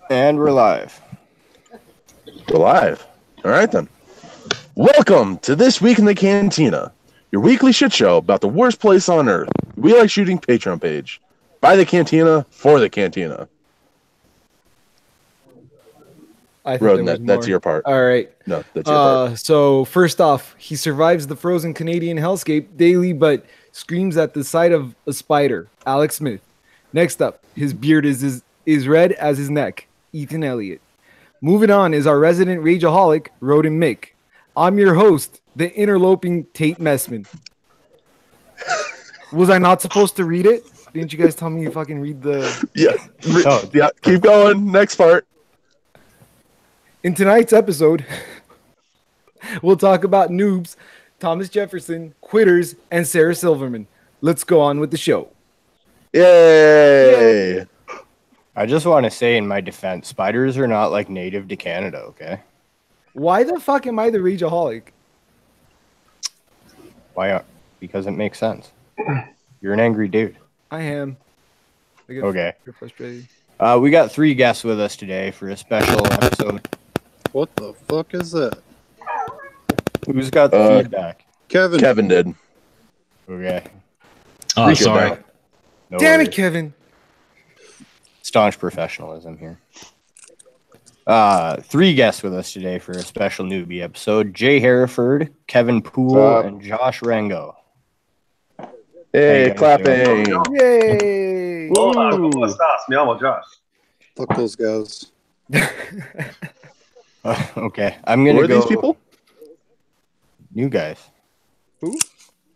And we're live. We're live. All right, then. Welcome to This Week in the Cantina, your weekly shit show about the worst place on earth. We Like Shooting Patreon page. By the Cantina, for the Cantina. I thought Roden, there was more. that's your part. All right. No, that's your part. So first off, he survives the frozen Canadian hellscape daily, but screams at the sight of a spider. Alex Smith. Next up, his beard is red as his neck. Ethan Elliott. Moving on is our resident rageaholic, Roden Mick. I'm your host, the interloping Tate Messman. Was I not supposed to read it? Didn't you guys tell me you fucking read the... Yeah, keep going. Next part. In tonight's episode, we'll talk about noobs, Thomas Jefferson, quitters, and Sarah Silverman. Let's go on with the show. Yay! I just want to say in my defense, spiders are not like native to Canada, okay? Why the fuck am I the rageaholic? Why? Because it makes sense. You're an angry dude. I am. Okay. You're frustrated. We got 3 guests with us today for a special episode. What the fuck is that? Who's got the feedback? Kevin did. Okay. Oh, sorry. No Damn worries. it, Kevin. Staunch professionalism here. 3 guests with us today for a special newbie episode. Jay Hereford, Kevin Poole, and Josh Rango. Hey, clapping. Yay. Hola, ¿cómo estás? Me llamo Josh. Fuck those guys. Okay, I'm gonna Who are go. these people? New guys.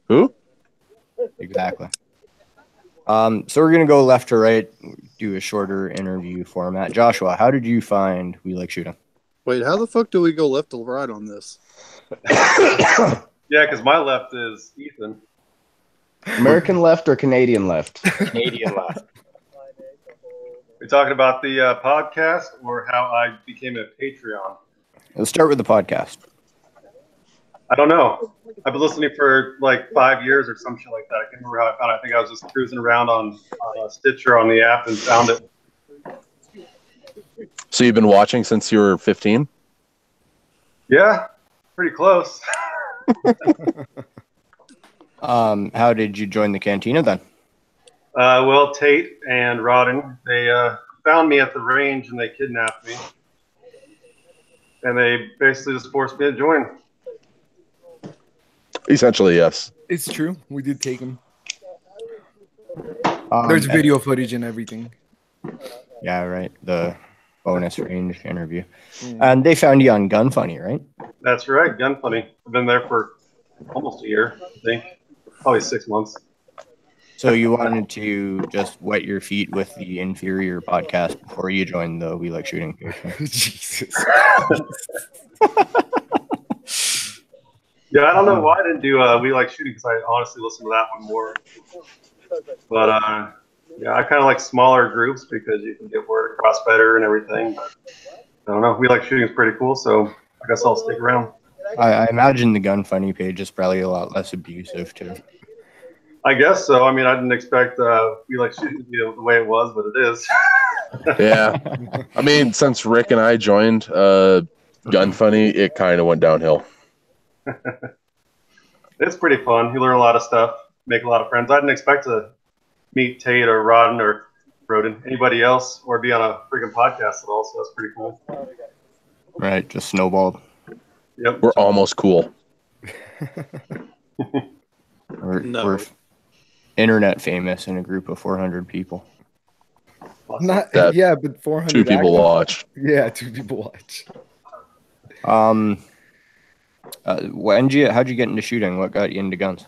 Who? Exactly. So we're gonna go left to right, do a shorter interview format. Joshua, how did you find We Like Shooting? Wait, how the fuck do we go left to right on this? Yeah, because my left is Ethan. American left or Canadian left? Canadian left. We're talking about the podcast or how I became a Patreon. Let's start with the podcast. I don't know. I've been listening for like 5 years or some shit like that. I can't remember how I found it. I think I was just cruising around on Stitcher on the app and found it. So you've been watching since you were 15? Yeah, pretty close. How did you join the Cantina then? Well, Tate and Rodden, they found me at the range and they kidnapped me. And they basically just forced me to join. Essentially, yes. It's true. We did take him. There's video footage and everything. Yeah, right. The bonus range interview. And they found you on Gun Funny, right? That's right, Gun Funny. I've been there for almost a year, I think. Probably 6 months. So you wanted to just wet your feet with the inferior podcast before you joined the We Like Shooting page. Jesus. Yeah, I don't know why I didn't do We Like Shooting because I honestly listened to that one more. But yeah, I kind of like smaller groups because you can get word across better and everything. But I don't know. We Like Shooting is pretty cool, so I guess I'll stick around. I imagine the Gun Funny page is probably a lot less abusive too. I guess so. I mean, I didn't expect We Like Shooting to be the way it was, but it is. Yeah. I mean, since Rick and I joined Gun Funny, it kind of went downhill. It's pretty fun. You learn a lot of stuff, make a lot of friends. I didn't expect to meet Tate or Rodden or Roden, anybody else, or be on a freaking podcast at all, so that's pretty cool. Right, just snowballed. Yep. We're almost cool. We're internet famous in a group of 400 people. Not That yeah, but 400. 2 people active. watch. Yeah, 2 people watch. How'd you get into shooting? What got you into guns?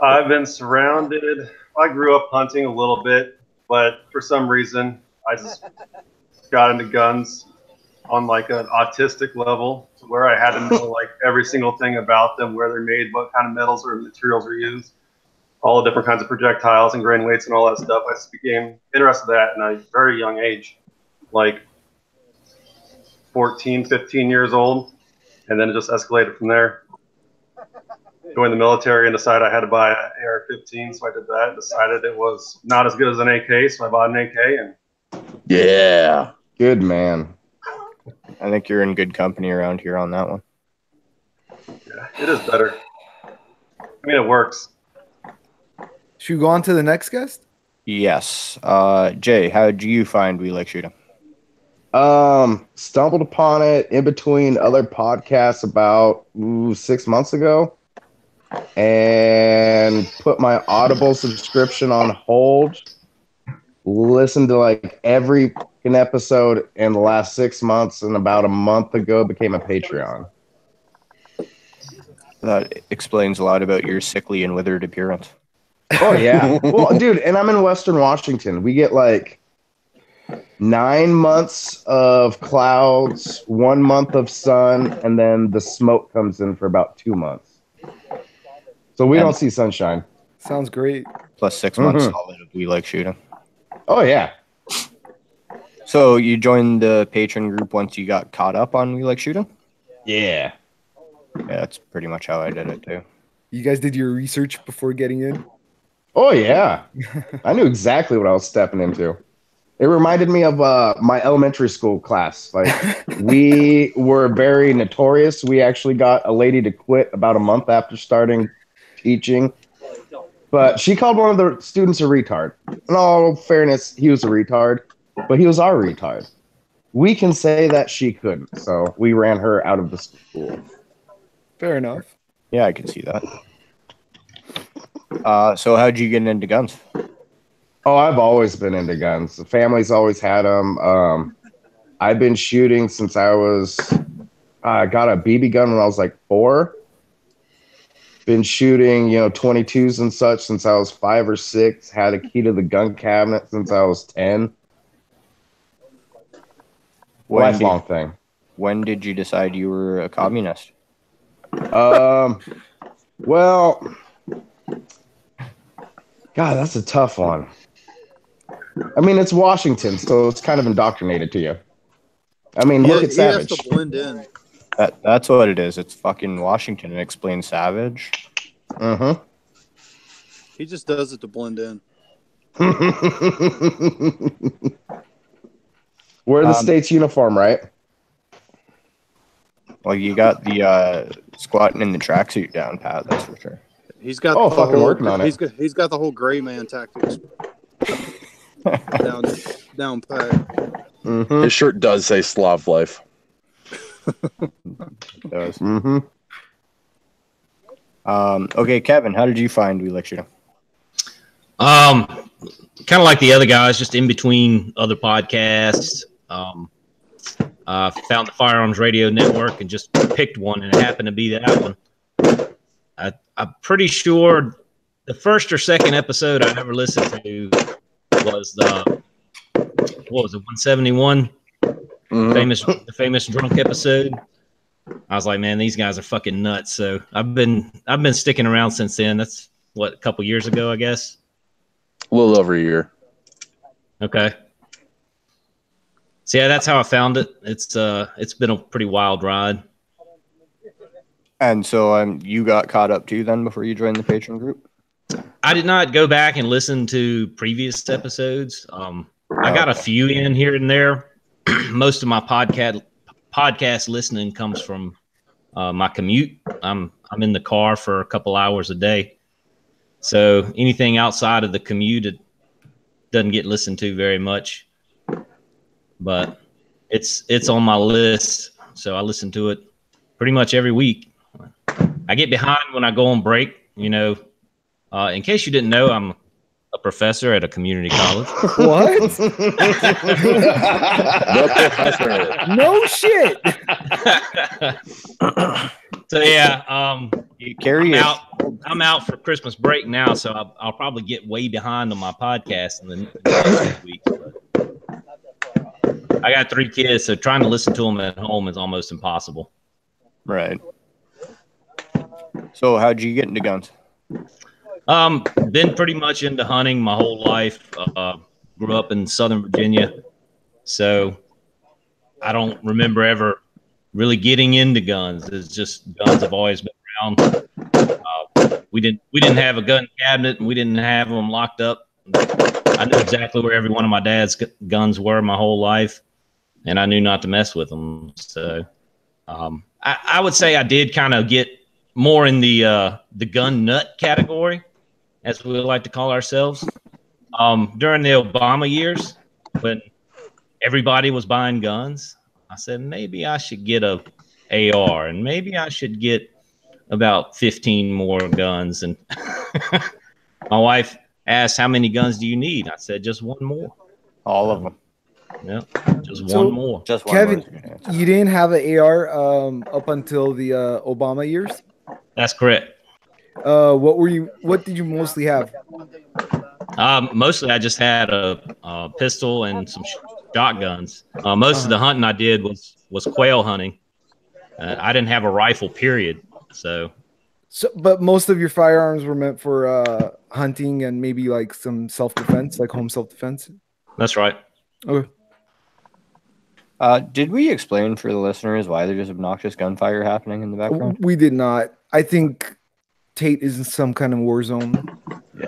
I've been surrounded. I grew up hunting a little bit, but for some reason, I just got into guns on like an autistic level to where I had to know like every single thing about them, where they're made, what kind of metals or materials are used, all the different kinds of projectiles and grain weights and all that stuff. I just became interested in that at a very young age, like 14, 15 years old. And then it just escalated from there. Joined the military and decided I had to buy an AR-15, so I did that. Decided it was not as good as an AK, so I bought an AK, and Yeah. Good man. I think you're in good company around here on that one. Yeah, it is better. I mean, it works. Should we go on to the next guest? Yes. Jay, how did you find We Like Shooting? Stumbled upon it in between other podcasts about 6 months ago, and put my Audible subscription on hold. Listened to like every fucking episode in the last 6 months, and about a month ago became a Patreon. That explains a lot about your sickly and withered appearance. Oh yeah. Well, dude, and I'm in Western Washington. We get like 9 months of clouds, 1 month of sun, and then the smoke comes in for about 2 months. So we And- don't see sunshine. Sounds great. Plus 6 months solid of We Like Shooting. Oh yeah. So you joined the patron group once you got caught up on We Like Shooting? Yeah. Yeah, that's pretty much how I did it too. You guys did your research before getting in? Oh yeah. I knew exactly what I was stepping into. It reminded me of my elementary school class. Like, we were very notorious. We actually got a lady to quit about a month after starting teaching. But she called one of the students a retard. In all fairness, he was a retard, but he was our retard. We can say that she couldn't, so we ran her out of the school. Fair enough. Yeah, I can see that. So how'd you get into guns? Oh, I've always been into guns. The family's always had them. I've been shooting since I got a BB gun when I was like 4. Been shooting, 22s and such since I was 5 or 6. Had a key to the gun cabinet since I was 10. Lifelong thing. When did you decide you were a communist? Well, God, that's a tough one. I mean, it's Washington, so it's kind of indoctrinated to you. I mean, look at He has Savage. to blend in. That's what it is. It's fucking Washington. It explains Savage. Uh-huh. He just does it to blend in. Wear the state's uniform, right? Well, you got the squatting in the tracksuit down pat, that's for sure. He's got working on it. He's got the whole gray man tactics down pat. Mm-hmm. His shirt does say Slav life. It does. Mm-hmm. Okay, Kevin, how did you find We Like Shooting? Kind of like the other guys, just in between other podcasts. Found the Firearms Radio Network and just picked one, and it happened to be that one. I'm pretty sure the first or second episode I ever listened to was the 171, the famous drunk episode. I was like, man, these guys are fucking nuts. So I've been sticking around since then. That's a couple years ago, I guess. A little over a year. Okay. So yeah, that's how I found it. It's been a pretty wild ride. And so you got caught up too then before you joined the patron group? I did not go back and listen to previous episodes. I got a few in here and there. Most of my podcast listening comes from my commute. I'm in the car for a couple hours a day. So anything outside of the commute, it doesn't get listened to very much. But it's on my list, so I listen to it pretty much every week. I get behind when I go on break. In case you didn't know, I'm a professor at a community college. What? The professor. No shit. So yeah, You carry it. I'm out for Christmas break now, so I'll probably get way behind on my podcast in the next week. I got 3 kids, so trying to listen to them at home is almost impossible. Right. So how'd you get into guns? Been pretty much into hunting my whole life. Grew up in Southern Virginia, so I don't remember ever really getting into guns. It's just guns have always been around. We didn't have a gun cabinet, and we didn't have them locked up I knew exactly where every one of my dad's guns were my whole life, and I knew not to mess with them. So I would say I did kind of get more in the gun nut category, as we like to call ourselves, during the Obama years when everybody was buying guns. I said maybe I should get a AR, and maybe I should get about 15 more guns. And my wife asked, "How many guns do you need?" I said, "Just one more." All of them. Yeah, just So, one more. Just one Kevin, more is a good answer. you didn't have an AR up until the Obama years. That's correct. What did you mostly have? Mostly, I just had a pistol and some shotguns. Most of the hunting I did was quail hunting. I didn't have a rifle, period. So, But most of your firearms were meant for hunting and maybe like some self-defense, like home self-defense. that's right. Okay. Did we explain for the listeners why there's obnoxious gunfire happening in the background? We did not. I think Tate is in some kind of war zone.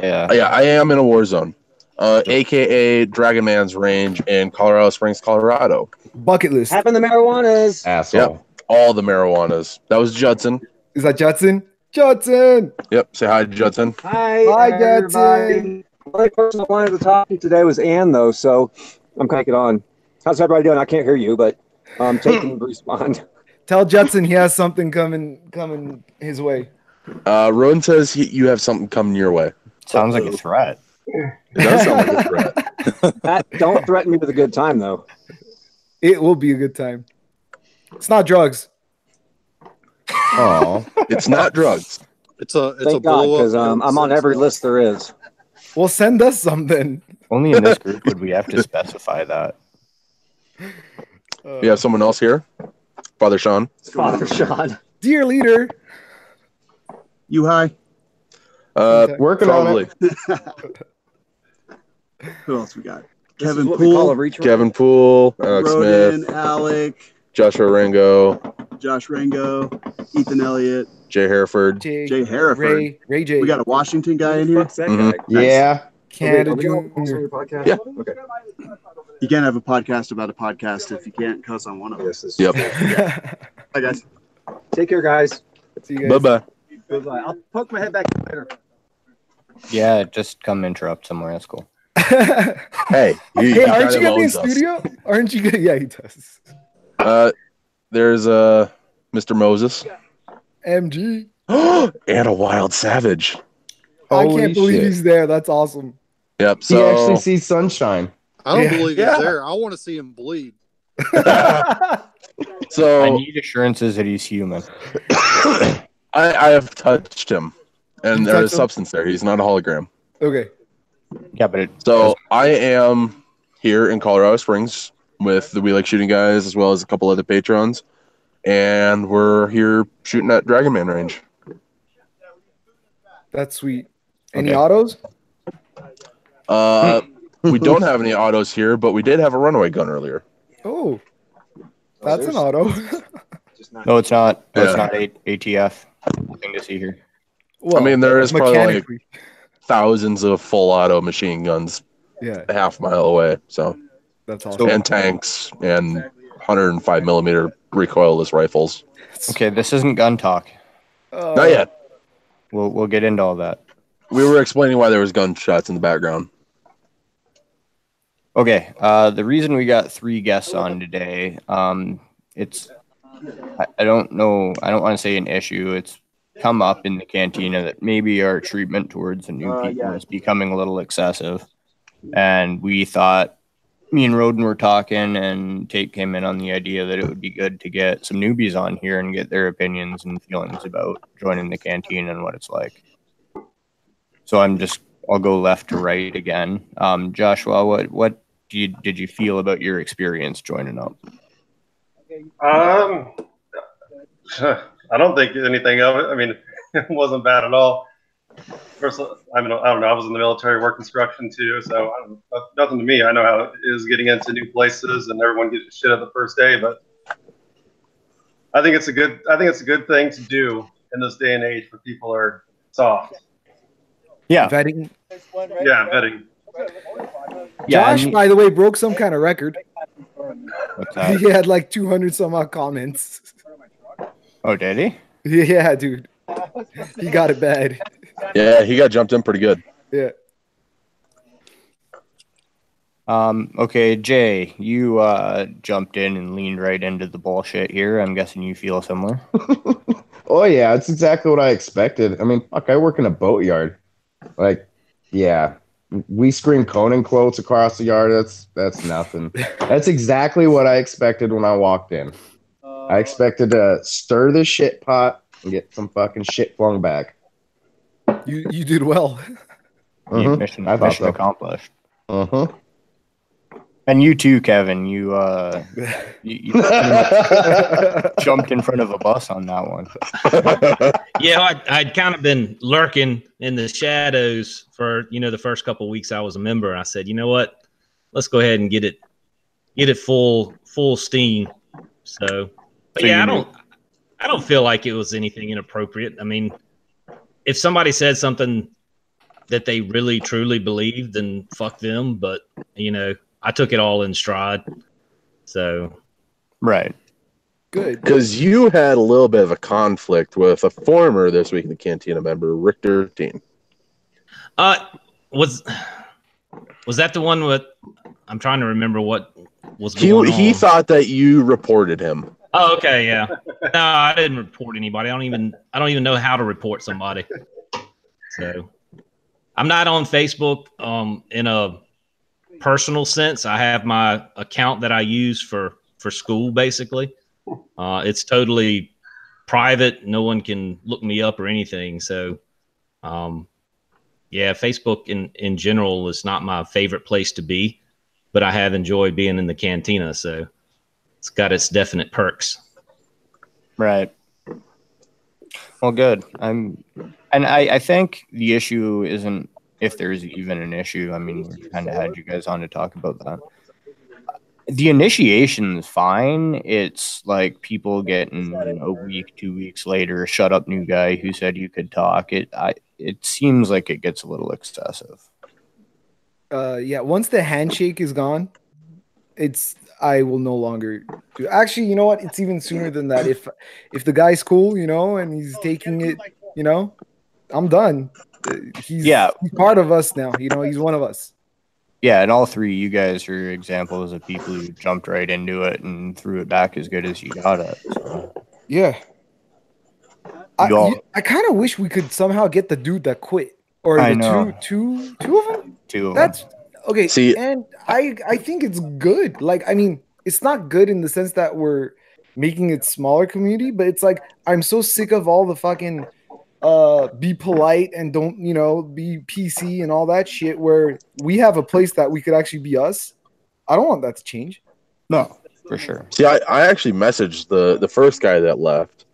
Yeah. Yeah, I am in a war zone, aka Dragon Man's range in Colorado Springs, Colorado. Bucket list. Having the marijuanas. Asshole. Yep, all the marijuanas. That was Judson. Is that Judson? Judson. Yep, say hi, Judson. Hi, Judson. everybody. The only person I wanted to talk to today was Ann, though, so I'm cranking on. How's everybody doing? I can't hear you, but Tate can respond. Tell Judson he has something coming his way. Rowan says you have something coming your way. Sounds like a threat. It does sound like a threat. Don't threaten me with a good time, though. It will be a good time. It's not drugs. Oh, It's not drugs. It's a Thank God, blow because up. I'm on every list there is. Well, send us something. Only in this group would we have to specify that. We have someone else here, Father Sean. Father Sean. Dear leader. You high? working on Probably. it. Who else we got? This is Kevin what we call a Poole, reach. Kevin Poole, Alex Roden, Smith, Alec, Joshua Rango, Josh Rango, Ethan Elliott, Jay Hereford. Jay Hereford. Ray J. We got a Washington guy in here. Fuck's that Mhm. guy? Yeah. Canada Okay, are we all also Junior. on your podcast? Yeah. Okay. You can't have a podcast about a podcast if you can't cuss on one of them. Yep. Hi guys. Take care, guys. See you Bye guys. bye. Goodbye. I'll poke my head back later. Yeah, just come interrupt somewhere. That's cool. Hey, Hey, aren't you kinda gonna be in owns us. studio? Aren't you gonna? Yeah, he does. There's Mr. Moses MG. and a wild savage. I Holy can't believe shit. he's there. That's awesome. Yep. He So actually sees sunshine. I don't Yeah. believe Yeah. he's there. I want to see him bleed. I so need assurances that he's human. I have touched him, and You there's touched him? substance there. He's not a hologram. Okay. Yeah, but it So I am here in Colorado Springs with the We Like Shooting guys, as well as a couple other patrons, and we're here shooting at Dragon Man range. That's sweet. Any Okay. autos? We don't have any autos here, but we did have a runaway gun earlier. Oh, that's an auto. no, it's not. No, Yeah. it's not ATF. Nothing to see here. Well, I mean, there is probably like mechanically. thousands of full auto machine guns Yeah, a half mile away. So that's awesome. and tanks and 105 millimeter recoilless rifles. Okay, this isn't gun talk. Not yet. We'll get into all that. We were explaining why there was gunshots in the background. Okay, the reason we got 3 guests on today, it's I don't know. I don't want to say an issue. It's come up in the cantina that maybe our treatment towards the new people is becoming a little excessive, and we thought. Me and Roden were talking, and Tate came in on the idea that it would be good to get some newbies on here and get their opinions and feelings about joining the canteen and what it's like. So I'll go left to right again. Joshua, what did you feel about your experience joining up? I don't think anything of it. I mean, it wasn't bad at all. First, I don't know. I was in the military, work construction too, so nothing to me. I know how it is getting into new places, and everyone gets shit at the first day. But I think it's a good thing to do in this day and age where people are soft. Yeah, Vetting. Yeah, vetting. Yeah, Josh, by the way, broke some kind of record. what's that? He had like 200 some odd comments. Oh, did he? Yeah, dude. He got it bad. Yeah, he got jumped in pretty good. Yeah. Okay, Jay, you jumped in and leaned right into the bullshit here. I'm guessing you feel similar. Oh yeah, it's exactly what I expected. I mean, fuck, I work in a boatyard. Like, yeah, we scream Conan quotes across the yard. That's nothing. That's exactly what I expected when I walked in. I expected to stir the shit pot and get some fucking shit flung back. You did well. Mhm. Mission, I thought mission so. accomplished. Uh-huh. And you too, Kevin. You pretty much jumped in front of a bus on that one. Yeah, I'd kind of been lurking in the shadows for the first couple of weeks I was a member. I said, you know what, let's go ahead and get it full steam. So, but So yeah, you I don't feel like it was anything inappropriate. I mean, if somebody said something that they really truly believed, then fuck them. But I took it all in stride. So right. Good. Because you had a little bit of a conflict with a former This Week in the Cantina member, Richter Dean. was that the one with? I'm trying to remember what was going on. He thought that you reported him. Oh, okay, yeah. No, I didn't report anybody. I don't even know how to report somebody. So I'm not on Facebook in a personal sense. I have my account that I use for school, basically. It's totally private. No one can look me up or anything. So yeah, Facebook in general is not my favorite place to be, but I have enjoyed being in the cantina, so it's got its definite perks. Right. Well, good. I think the issue isn't if there's even an issue. I mean, we kind of had you guys on to talk about that. The initiation is fine. It's like people getting a week, 2 weeks later, shut up, new guy who said you could talk. It seems like it gets a little excessive. Yeah, once the handshake is gone, I will no longer do. Actually, you know what? It's even sooner than that. If the guy's cool, and he's taking it, I'm done. He's part of us now. He's one of us. Yeah, and all three you guys are examples of people who jumped right into it and threw it back as good as you got it. So. Yeah. I kind of wish we could somehow get the dude that quit, or I the know. two of them. Two of That's them. okay. See, and I think it's good. Like, I mean, it's not good in the sense that we're making it smaller community, but it's like I'm so sick of all the fucking be polite and don't be PC and all that shit, where we have a place that we could actually be us. I don't want that to change. No, for sure. See, I actually messaged the first guy that left,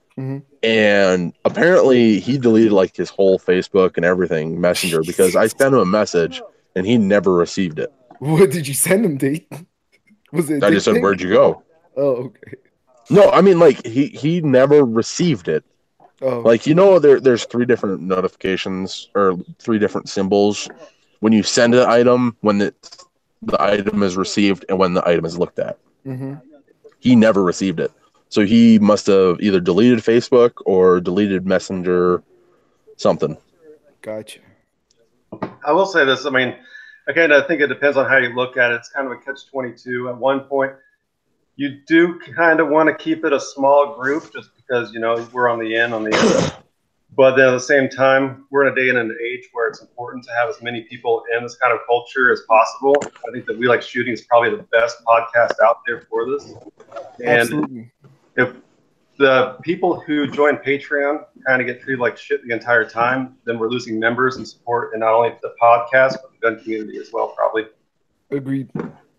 and apparently he deleted like his whole Facebook and everything Messenger because I sent him a message and he never received it. What did you send him, Date? Was it? I just said, "Where'd you go?" Oh, okay. No, I mean like he never received it. Oh, Like there's 3 different notifications or 3 different symbols when you send an item, when the item is received, and when the item is looked at. He never received it, so he must have either deleted Facebook or deleted Messenger, something. Gotcha. I will say this. I mean, again, I think it depends on how you look at it. It's kind of a catch-22. At one point, you do kind of want to keep it a small group just because, we're on the end. But then at the same time, we're in a day and an age where it's important to have as many people in this kind of culture as possible. I think that We Like Shooting is probably the best podcast out there for this. And Absolutely. if the people who join Patreon kind of get treated like shit the entire time, then we're losing members and support, and not only the podcast, but the gun community as well, probably. Agreed.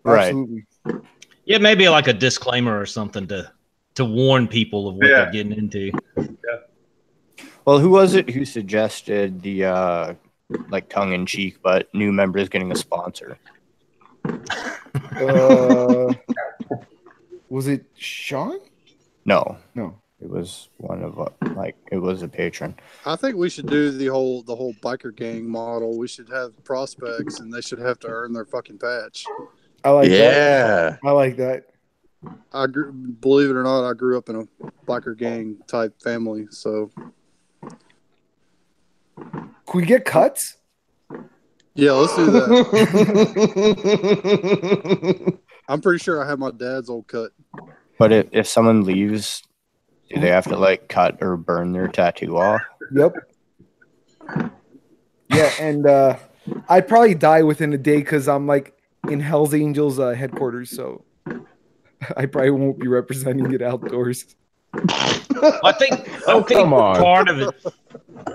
Right. Absolutely. Yeah, maybe like a disclaimer or something to warn people of what they're getting into. Yeah. Well, who was it who suggested the like tongue-in-cheek, but new members getting a sponsor? Was it Sean? No, No. it was one of like it was a patron. I think we should do the whole biker gang model. We should have prospects, and they should have to earn their fucking patch. I like that. Yeah. I like that. Believe it or not, I grew up in a biker gang type family. So, Can we get cuts? yeah, let's do that. I'm pretty sure I have my dad's old cut. But if someone leaves, do they have to like cut or burn their tattoo off? Yep. Yeah, and I'd probably die within a day because I'm like in Hell's Angels headquarters, so I probably won't be representing it outdoors. I think come on. part of it.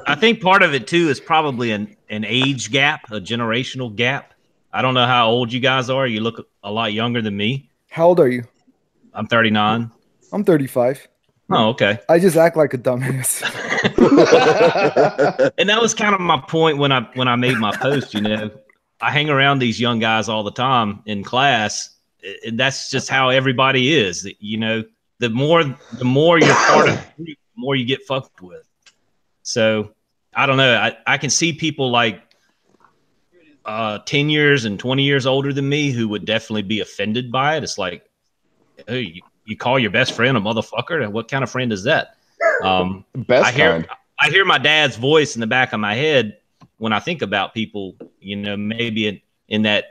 I think part of it too is probably an age gap, a generational gap. I don't know how old you guys are. You look a lot younger than me. How old are you? I'm 39. I'm 35. Oh, okay. I just act like a dumbass. And that was kind of my point when I made my post. You know, I hang around these young guys all the time in class, and that's just how everybody is. You know, the more you're part of the group, the more you get fucked with. So I don't know. I can see people like 10 years and 20 years older than me who would definitely be offended by it. It's like, hey, you call your best friend a motherfucker? What kind of friend is that? Best kind. I hear my dad's voice in the back of my head when I think about people, you know, maybe in that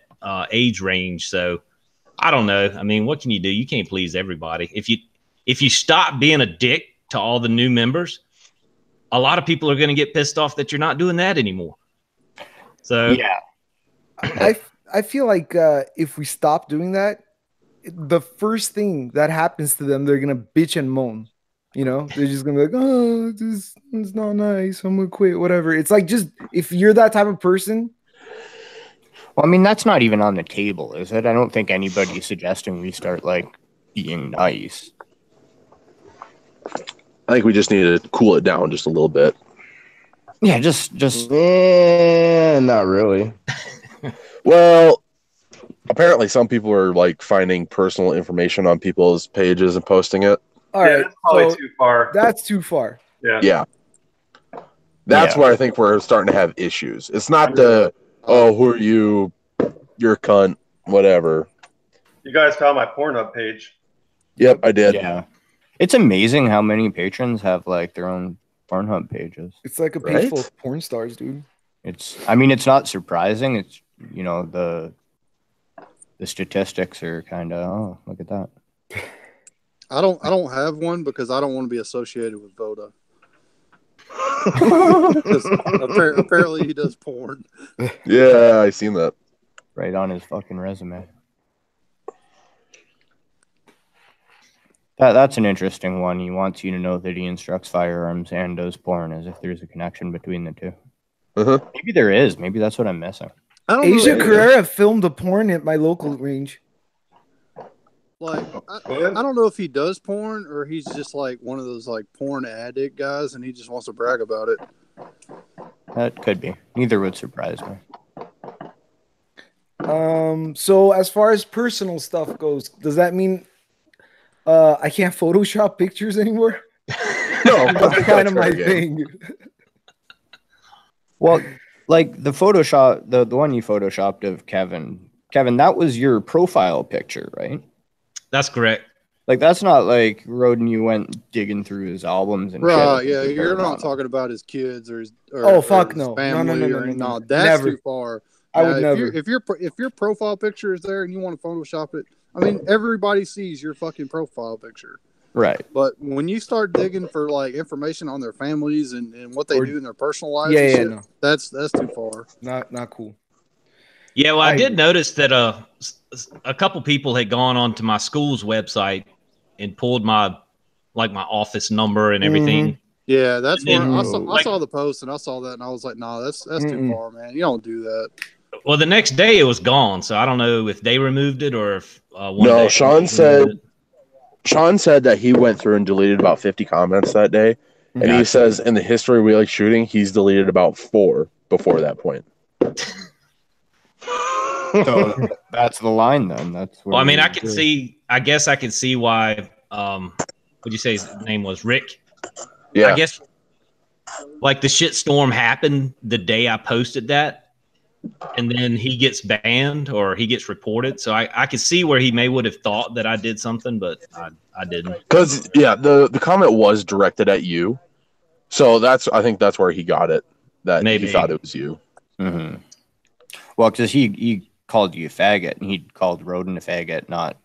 age range. So I don't know. I mean, what can you do? You can't please everybody. If you stop being a dick to all the new members, a lot of people are going to get pissed off that you're not doing that anymore. So Yeah. I feel like if we stop doing that, the first thing that happens to them, they're gonna bitch and moan. You know, they're just gonna be like, "Oh, this is not nice. I'm gonna quit." Whatever. It's like, just if you're that type of person. Well, I mean, that's not even on the table, is it? I don't think anybody's suggesting we start like being nice. I think we just need to cool it down just a little bit. Yeah, just Not really. Well, apparently some people are like finding personal information on people's pages and posting it. All right, that's probably so too far. that's too far. Yeah. Yeah. That's Yeah. where I think we're starting to have issues. It's not the, oh, who are you? You're a cunt, whatever. You guys found my Pornhub page. Yep, I did. yeah. It's amazing how many patrons have like their own Pornhub pages. It's like a page Right? full of porn stars, dude. I mean, it's not surprising. It's, you know, the statistics are kind of, oh, look at that. I don't have one because I don't want to be associated with Voda. 'Cause apparently he does porn. Yeah, I seen that. Right on his fucking resume. That's an interesting one. He wants you to know that he instructs firearms and does porn, as if there's a connection between the two. Uh-huh. Maybe there is. Maybe that's what I'm missing. I don't Asia know. Carrera filmed a porn at my local range. Like, I don't know if he does porn or he's just like one of those like porn addict guys and he just wants to brag about it. That could be. Neither would surprise me. So as far as personal stuff goes, does that mean I can't Photoshop pictures anymore? No, That's kind of my fair game. thing. Well, like the Photoshop, the one you Photoshopped of Kevin, that was your profile picture, right? that's correct. Like, that's not like Roden, you went digging through his albums and Right, shit. yeah, you're not talking about his kids or his fuck his no. family No. or that's Never. too far. I would If never. if your profile picture is there and you want to Photoshop it, I mean everybody sees your fucking profile picture. Right. But when you start digging for like information on their families and what they Or- do in their personal lives, Yeah, and yeah, shit, no. that's too far. Not cool. Yeah, well, I I did agree. notice that a couple people had gone onto my school's website and pulled my office number and everything. Yeah, that's And where then, I saw the post and I saw that and I was like, nah, that's too Mm-mm. far, man. You don't do that. Well, the next day it was gone, so I don't know if they removed it or if one No, day Sean removed said- it. Sean said that he went through and deleted about 50 comments that day. And he Gotcha. says in the history of We Like Shooting, he's deleted about 4 before that point. So that's the line then. That's what Well, I mean, we I can do. see. I guess I can see why. What'd you say his name was? Rick. Yeah. I guess like the shit storm happened the day I posted that, and then he gets banned or he gets reported. So I could see where he would have thought that I did something, but I didn't. Because the comment was directed at you, so I think that's where he got it. That Maybe. he thought it was you. Mm-hmm. Well, because he called you a faggot, and he called Roden a faggot not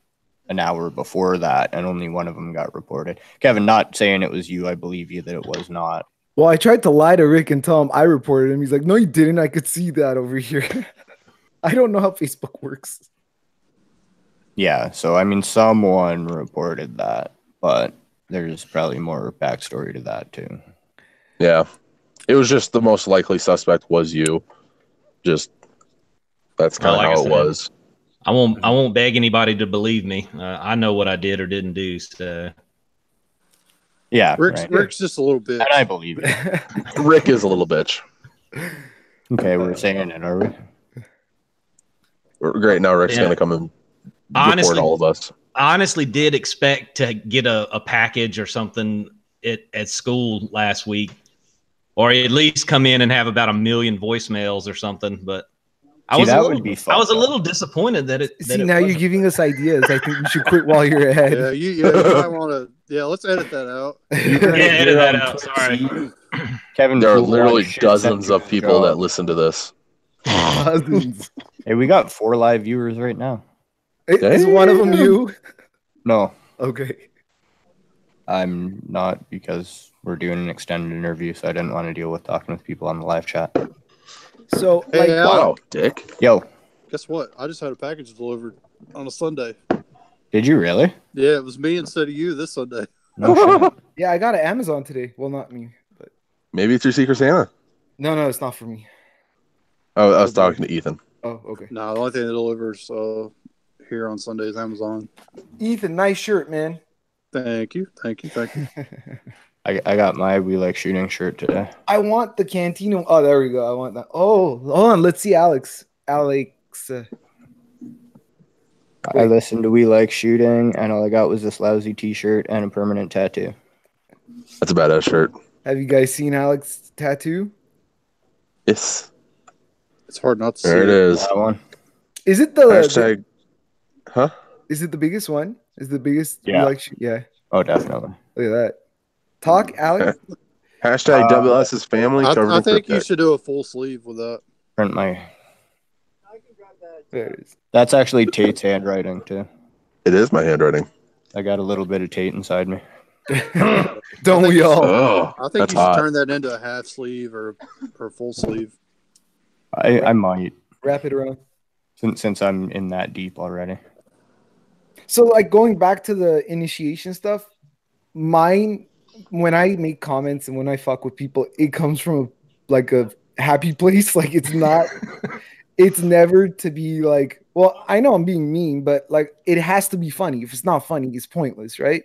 an hour before that, and only one of them got reported. Kevin, not saying it was you. I believe you that it was not. Well, I tried to lie to Rick and tell him I reported him. He's like, no, you didn't. I could see that over here. I don't know how Facebook works. Yeah, so I mean, someone reported that, but there's probably more backstory to that too. Yeah, it was just the most likely suspect was you. Just that's kind of Well, like how I it said, was. I won't beg anybody to believe me. I know what I did or didn't do. So Yeah, Rick's just a little bit. And I believe you. Rick is a little bitch. Okay, we're saying it, are we? Great. Now Rick's going to come and report all of us. I honestly did expect to get a package or something at school last week, or at least come in and have about 1 million voicemails or something. But I was a little disappointed that it. See, now you're giving us ideas. I think you should quit while you're ahead. Yeah, you might want to. Yeah, let's edit that out. Edit that out. Sorry, Kevin. There are literally dozens of people that listen to this. Dozens. Hey, we got 4 live viewers right now. Is one of them you? No. Okay. I'm not, because we're doing an extended interview, so I didn't want to deal with talking with people on the live chat. So, Hey, like, wow, Dick. Yo. Guess what? I just had a package delivered on a Sunday. Did you really? Yeah, it was me instead of you this Sunday. No shit. Yeah, I got an Amazon today. Well, not me, but Maybe it's your Secret Santa. no, it's not for me. Oh, I was talking to Ethan. Oh, okay. No, the only thing that delivers here on Sunday is Amazon. Ethan, nice shirt, man. Thank you. I got my We Like Shooting shirt today. I want the Cantino. Oh, there we go. I want that. Oh, hold on. Let's see Alex. I listened to We Like Shooting, and all I got was this lousy t-shirt and a permanent tattoo. That's a badass shirt. Have you guys seen Alex's tattoo? Yes. It's hard not to see. There it is. That one. Is it the Hashtag, huh? Is it the biggest one? Is it the biggest? Yeah. Yeah. Oh, definitely. Look at that. Talk, Alex. Hashtag WS's family. I think you should do a full sleeve with that. Print my. There it is. That's actually Tate's handwriting too. It is my handwriting. I got a little bit of Tate inside me. Don't we all? Oh, I think you should turn that into a half sleeve or full sleeve. I might. Wrap it around. Since I'm in that deep already. So, like, going back to the initiation stuff, mine, when I make comments and when I fuck with people, it comes from a happy place. Like, it's not, it's never to be like, well, I know I'm being mean, but like, it has to be funny. If it's not funny, it's pointless, right?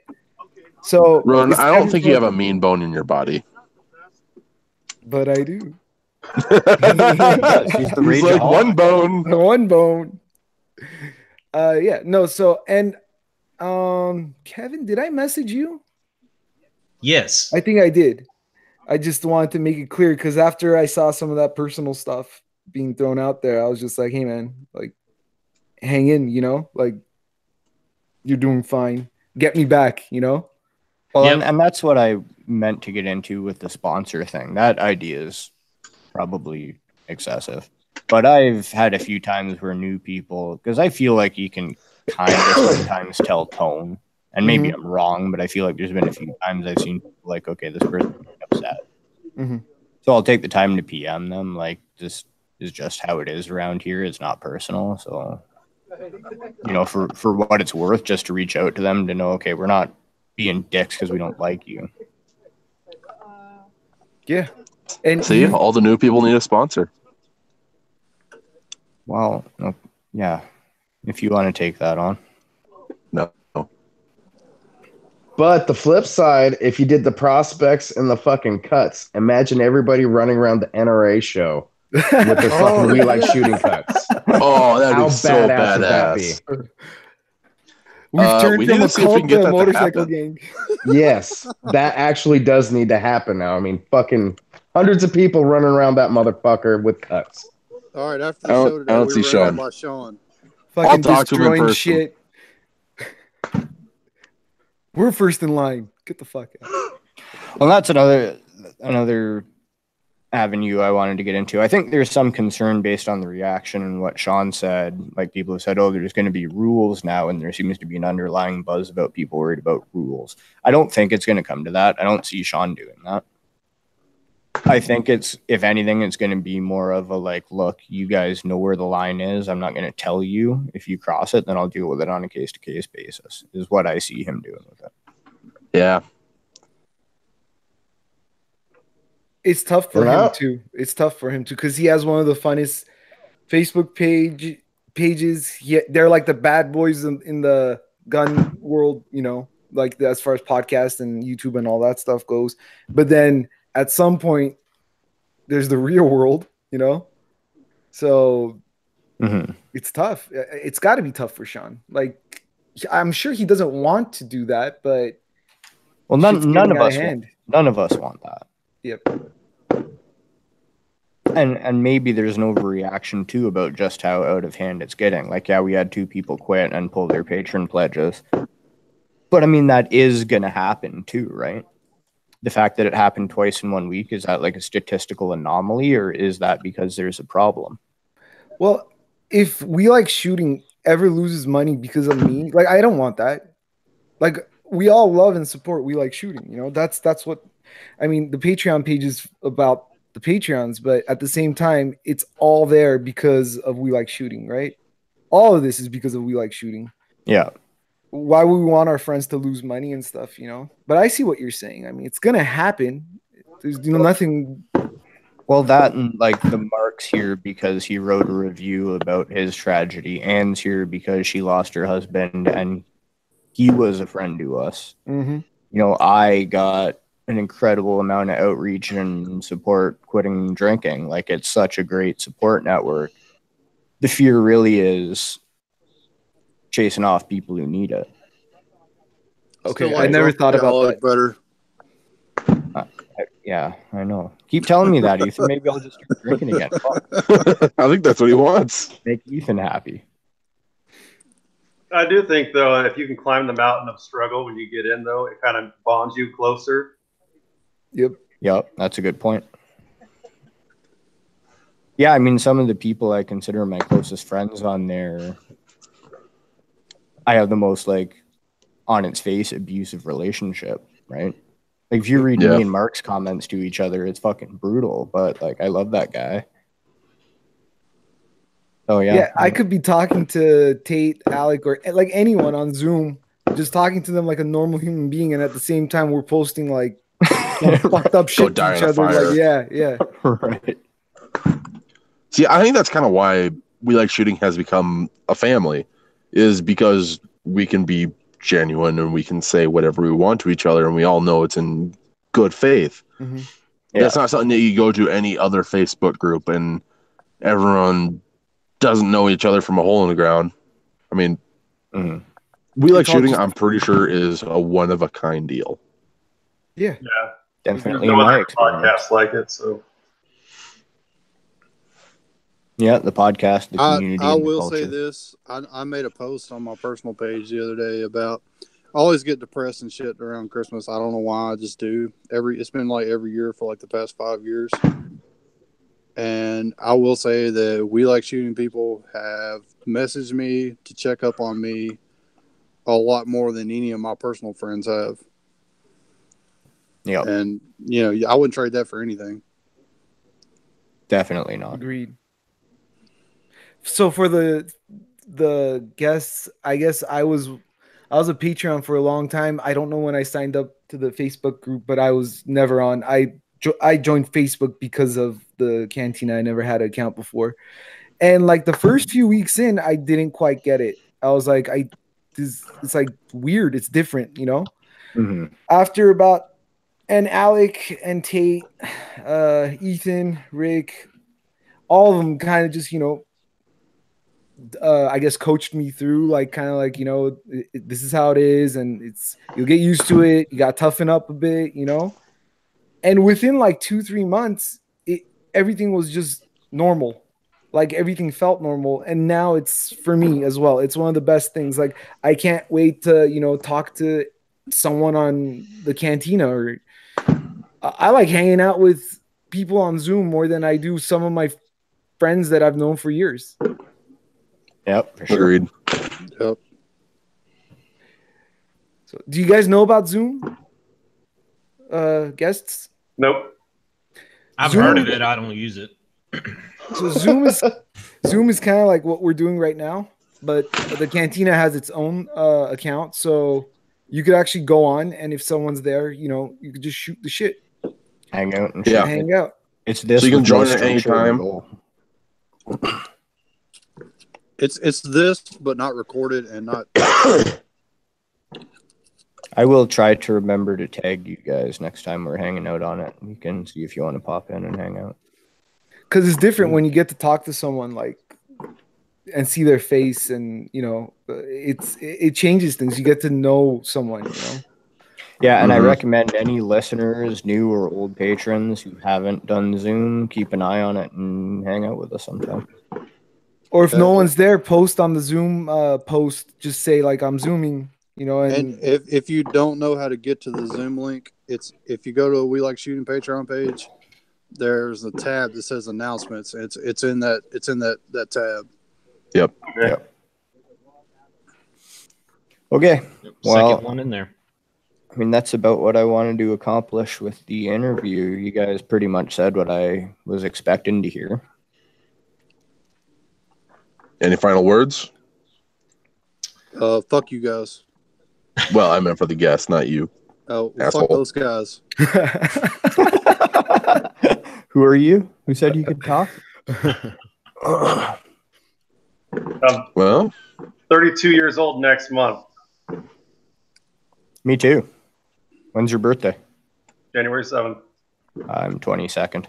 So, Ron, I don't think you have a mean bone in your body. But I do. He's like one bone. One bone. Yeah, no, so, and Kevin, did I message you? Yes. I think I did. I just wanted to make it clear because after I saw some of that personal stuff being thrown out there, I was just like, hey man, like, hang in, like, you're doing fine. Get me back, Well, and that's what I meant to get into with the sponsor thing. That idea is probably excessive. But I've had a few times where new people, because I feel like you can kind of sometimes tell tone, and maybe I'm wrong, but I feel like there's been a few times I've seen people like, okay, this person's upset. So I'll take the time to PM them, like, this is just how it is around here. It's not personal. So, for what it's worth, just to reach out to them to know, okay, we're not being dicks because we don't like you. Yeah. And see, all the new people need a sponsor. Well, yeah, if you want to take that on. No. But the flip side, if you did the prospects and the fucking cuts, imagine everybody running around the NRA show with their fucking We Like Shooting cuts. Oh, that'd How be so badass would that badass. be? We've turned we from need a to see if we cult can get to a that to motorcycle happen. gang. Yes, that actually does need to happen now. I mean, fucking hundreds of people running around that motherfucker with cuts. All right, after I the don't- show I today, don't we see run Sean. that by Sean. Fucking talk to him in destroying person. shit. We're first in line. Get the fuck out. Well, that's another avenue I wanted to get into. I think there's some concern based on the reaction and what Sean said. Like people have said, oh, there's going to be rules now, and there seems to be an underlying buzz about people worried about rules. I don't think it's going to come to that. I don't see Sean doing that. I think it's, if anything, it's going to be more of a like, look, you guys know where the line is. I'm not going to tell you. If you cross it, then I'll deal with it on a case-to-case basis, is what I see him doing with it. Yeah. It's tough for him too. It's tough for him too because he has one of the funnest Facebook pages. They're like the bad boys in the gun world, you know, like as far as podcasts and YouTube and all that stuff goes. But then at some point, there's the real world, you know. So it's tough. It's got to be tough for Sean. Like I'm sure he doesn't want to do that, but well, none of us want that. Yep. And maybe there's an overreaction too about just how out of hand it's getting. Like, yeah, we had 2 people quit and pull their patron pledges. But I mean, that is going to happen too, right? The fact that it happened twice in 1 week, is that like a statistical anomaly, or is that because there's a problem? Well, if We Like Shooting ever loses money because of me, like I don't want that. Like we all love and support We Like Shooting, you know. That's what I mean. The Patreon page is about the Patreons, but at the same time, it's all there because of We Like Shooting, right? All of this is because of We Like Shooting. Yeah. Why would we want our friends to lose money and stuff, you know? But I see what you're saying. I mean, it's gonna happen. There's nothing. Well, that and like the Mark's here because he wrote a review about his tragedy. Anne's here because she lost her husband and he was a friend to us. Mm-hmm. You know, I got an incredible amount of outreach and support quitting drinking. Like, it's such a great support network. The fear really is chasing off people who need it. Okay, I never thought about that. Better. Yeah, I know. Keep telling me that, Ethan. Maybe I'll just start drinking again. I think that's what he wants. Make Ethan happy. I do think, though, if you can climb the mountain of struggle when you get in, though, it kind of bonds you closer. Yep, that's a good point. Yeah, I mean, some of the people I consider my closest friends on there, I have the most, like, on its face, abusive relationship, right? Like, if you read me and Mark's comments to each other, it's fucking brutal, but, like, I love that guy. Oh, yeah. Yeah, I could be talking to Tate, Alec, or like anyone on Zoom, just talking to them like a normal human being, and at the same time, we're posting like fucked up shit to each other. Like, yeah. Right. See, I think that's kind of why We Like Shooting has become a family, is because we can be genuine and we can say whatever we want to each other, and we all know it's in good faith. Mm-hmm. Yeah. It's not something that you go to any other Facebook group and everyone doesn't know each other from a hole in the ground. I mean, We Like Shooting, I'm pretty sure, is a one-of-a-kind deal. Yeah. Definitely no in my other experience. podcast like it, so. Yeah, the podcast, the community. I and the will culture. say this. I made a post on my personal page the other day about I always get depressed and shit around Christmas. I don't know why. I just do. It's been like every year for like the past 5 years. And I will say that We Like Shooting people have messaged me to check up on me a lot more than any of my personal friends have. Yeah. And, you know, I wouldn't trade that for anything. Definitely not. Agreed. So for the guests, I guess I was a Patreon for a long time. I don't know when I signed up to the Facebook group, but I was never on. I joined Facebook because of the cantina. I never had an account before. And like the first few weeks in, I didn't quite get it. I was like, it's like weird. It's different, you know? Mm-hmm. After about, and Alec and Tate, Ethan, Rick, all of them kind of just, you know, I guess coached me through, like, kind of like, this is how it is, and you'll get used to it. You got to toughen up a bit, and within like 2-3 months, everything was just normal. Like, everything felt normal. And now it's, for me as well, it's one of the best things. Like, I can't wait to, talk to someone on the Cantina, or I like hanging out with people on Zoom more than I do some of my friends that I've known for years. Yep, for sure. Agreed. Yep. So, do you guys know about Zoom? Guests? Nope. I've Zoom- heard of it. I don't use it. So Zoom is kind of like what we're doing right now, but the Cantina has its own account, so you could actually go on, and if someone's there, you could just shoot the shit, Hang out and Yeah. hang out. It's this. So you can with no join at any structure and time. goal. It's this, but not recorded and not. I will try to remember to tag you guys next time we're hanging out on it. You can see if you want to pop in and hang out. Because it's different when you get to talk to someone, like, and see their face, and it changes things. You get to know someone. Yeah, and I Mhm. recommend any listeners, new or old patrons who haven't done Zoom, keep an eye on it and hang out with us sometime. Or if no one's there, post on the Zoom post. Just say, like, I'm Zooming. And if you don't know how to get to the Zoom link, it's if you go to a We Like Shooting Patreon page, there's a tab that says announcements. It's in that tab. Yep. Okay. Yep. Okay. Well, Second one in there. I mean, that's about what I wanted to accomplish with the interview. You guys pretty much said what I was expecting to hear. Any final words? Fuck you guys. Well, I meant for the guest, not you. Oh, Asshole. fuck those guys. Who are you? Who said you could talk? Well, 32 years old next month, Me too. When's your birthday? January 7th. I'm 22nd.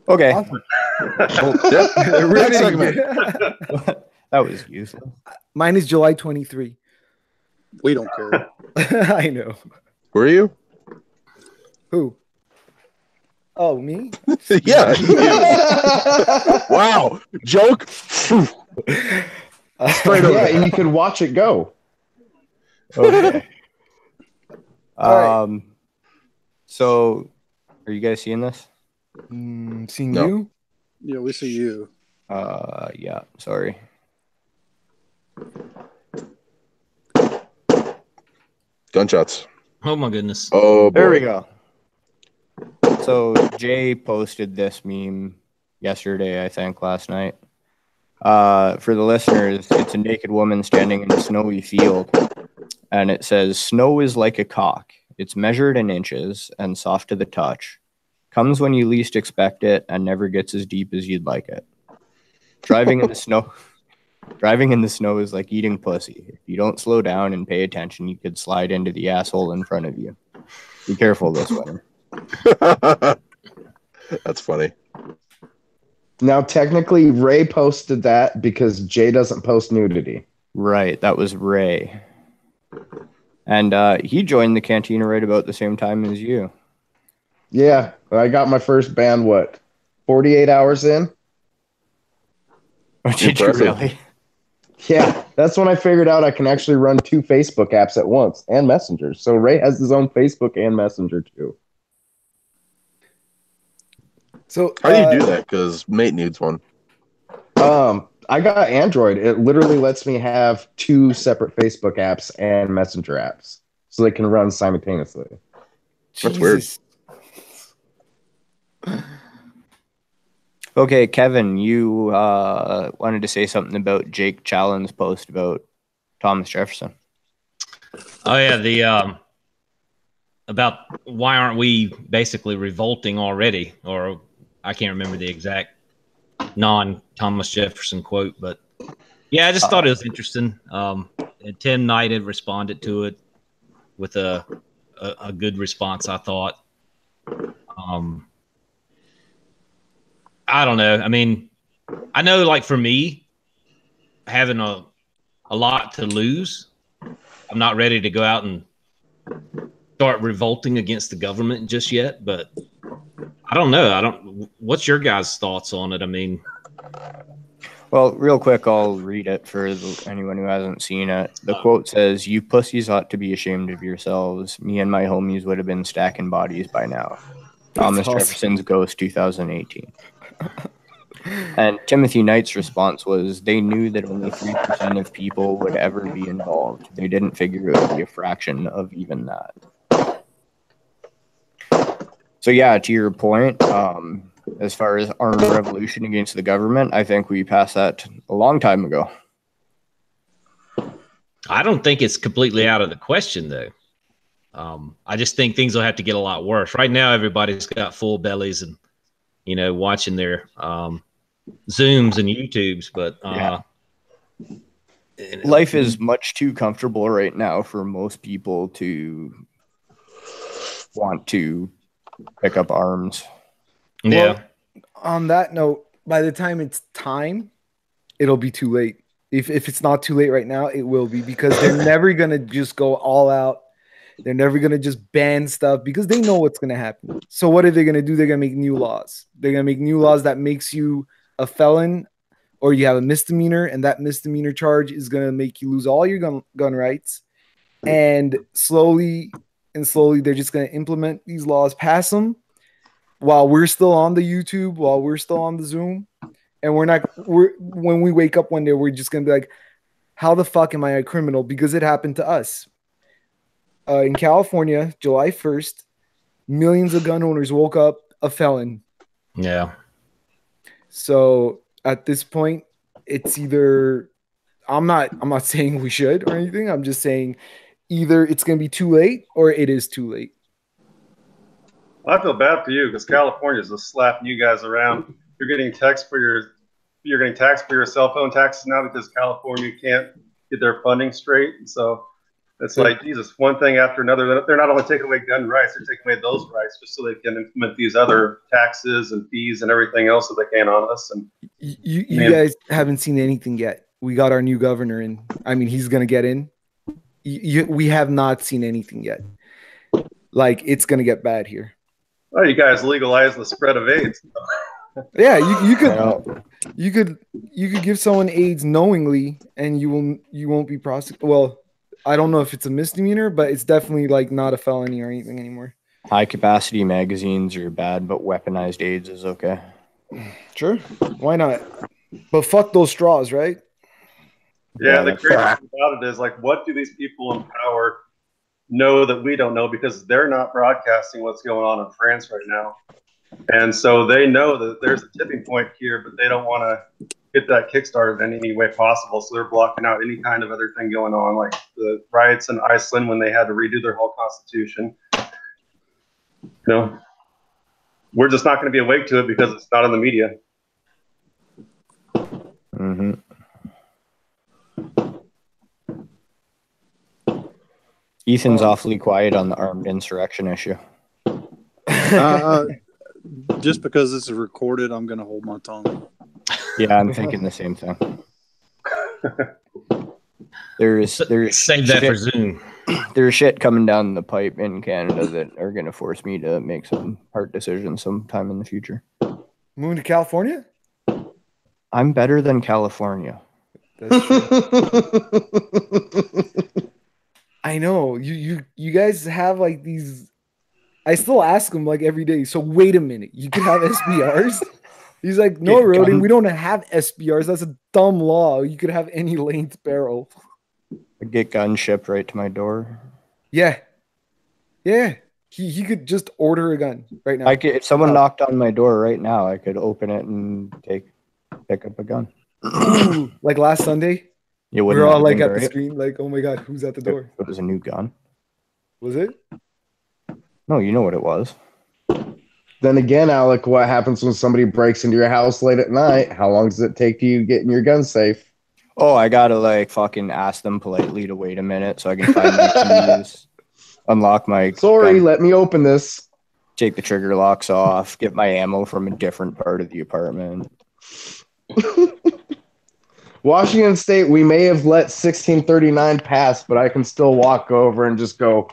Okay. Awesome. yeah. Next segment. That was useless. Mine is July 23. We don't care. I know. Who are you? Who? Oh, me? Yeah. Wow. Joke. Straight over. Yeah, and you can watch it go. Okay. All So, are you guys seeing this? Seeing No. you? Yeah, we see you. Yeah. Sorry. Gunshots. Oh my goodness. Oh, boy. There we go. So Jay posted this meme yesterday, I think, last night. For the listeners, it's a naked woman standing in a snowy field, and it says, "Snow is like a cock. It's measured in inches and soft to the touch. Comes when you least expect it and never gets as deep as you'd like it. Driving in the snow is like eating pussy. If you don't slow down and pay attention, you could slide into the asshole in front of you. Be careful this winter." That's funny. Now, technically, Ray posted that because Jay doesn't post nudity. Right, that was Ray. And he joined the Cantina right about the same time as you. Yeah, I got my first ban, 48 hours in? Oh, did you Impressive. really? Yeah, that's when I figured out I can actually run 2 Facebook apps at once and Messenger. So Ray has his own Facebook and Messenger too. So How do you do that? Because mate needs one. I got Android. It literally lets me have 2 separate Facebook apps and Messenger apps, so they can run simultaneously. That's weird. Jesus. Okay, Kevin, you wanted to say something about Jake Challen's post about Thomas Jefferson. Oh yeah, the about why aren't we basically revolting already? Or I can't remember the exact non-Thomas Jefferson quote, but yeah, I just thought it was interesting. And Tim Knight had responded to it with a good response, I thought. I don't know. I mean, I know, like, for me, having a lot to lose, I'm not ready to go out and start revolting against the government just yet. But I don't know. What's your guys' thoughts on it? I mean, well, real quick, I'll read it for anyone who hasn't seen it. The quote says, "You pussies ought to be ashamed of yourselves. Me and my homies would have been stacking bodies by now." Thomas awesome. Jefferson's Ghost, 2018. And Timothy Knight's response was, "They knew that only 3% of people would ever be involved. They didn't figure it would be a fraction of even that." So yeah, to your point, as far as armed revolution against the government, I think we passed that a long time ago. I don't think it's completely out of the question, though. I just think things will have to get a lot worse. Right now, everybody's got full bellies and, watching their Zooms and YouTubes. But life is much too comfortable right now for most people to want to pick up arms. Yeah. Well, on that note, by the time it's time, it'll be too late. If it's not too late right now, it will be, because they're never going to just go all out. They're never going to just ban stuff because they know what's going to happen. So what are they going to do? They're going to make new laws. They're going to make new laws that makes you a felon, or you have a misdemeanor, and that misdemeanor charge is going to make you lose all your gun rights. And slowly, they're just going to implement these laws, pass them, while we're still on the YouTube, while we're still on the Zoom. And when we wake up one day, we're just going to be like, how the fuck am I a criminal? Because it happened to us. In California, July 1st, millions of gun owners woke up a felon. Yeah. So at this point, it's either I'm not saying we should or anything. I'm just saying either it's going to be too late or it is too late. I feel bad for you because California is just slapping you guys around. You're getting taxed for your cell phone taxes now because California can't get their funding straight. And so it's like, Jesus, one thing after another. They're not only taking away gun rights, they're taking away those rights just so they can implement these other taxes and fees and everything else that they can on us. And you guys haven't seen anything yet. We got our new governor in. I mean, he's going to get in. We have not seen anything yet. Like, it's going to get bad here. Oh, you guys legalize the spread of AIDS. Yeah, you could give someone AIDS knowingly, and you won't be prosecuted. Well, I don't know if it's a misdemeanor, but it's definitely like not a felony or anything anymore. High capacity magazines are bad, but weaponized AIDS is okay. Sure, why not? But fuck those straws, right? Yeah, the crazy thing about it is, like, what do these people in power know that we don't know? Because they're not broadcasting what's going on in France right now. And so they know that there's a tipping point here, but they don't want to get that kickstarted in any way possible. So they're blocking out any kind of other thing going on, like the riots in Iceland when they had to redo their whole constitution. We're just not going to be awake to it because it's not in the media. Mm-hmm. Ethan's awfully quiet on the armed insurrection issue. Just because this is recorded, I'm going to hold my tongue. Yeah, I'm thinking the same thing. There's save that for Zoom. There's shit coming down the pipe in Canada that are going to force me to make some hard decisions sometime in the future. Moving to California? I'm better than California. That's true. I know. You guys have like these. I still ask him like every day. So wait a minute, you can have SBRs? He's like, no, Rodin, we don't have SBRs. That's a dumb law. You could have any length barrel. I get guns shipped right to my door. Yeah. He could just order a gun right now. If someone knocked on my door right now, I could open it and pick up a gun. Like last Sunday, we were all like at the screen, like, oh my god, who's at the door? It was a new gun. Was it? No, you know what it was. Then again, Alec, what happens when somebody breaks into your house late at night? How long does it take you getting your gun safe? Oh, I gotta like fucking ask them politely to wait a minute so I can find my keys, unlock my. Sorry, let me open this. take the trigger locks off, get my ammo from a different part of the apartment. Washington State, we may have let 1639 pass, but I can still walk over and just go,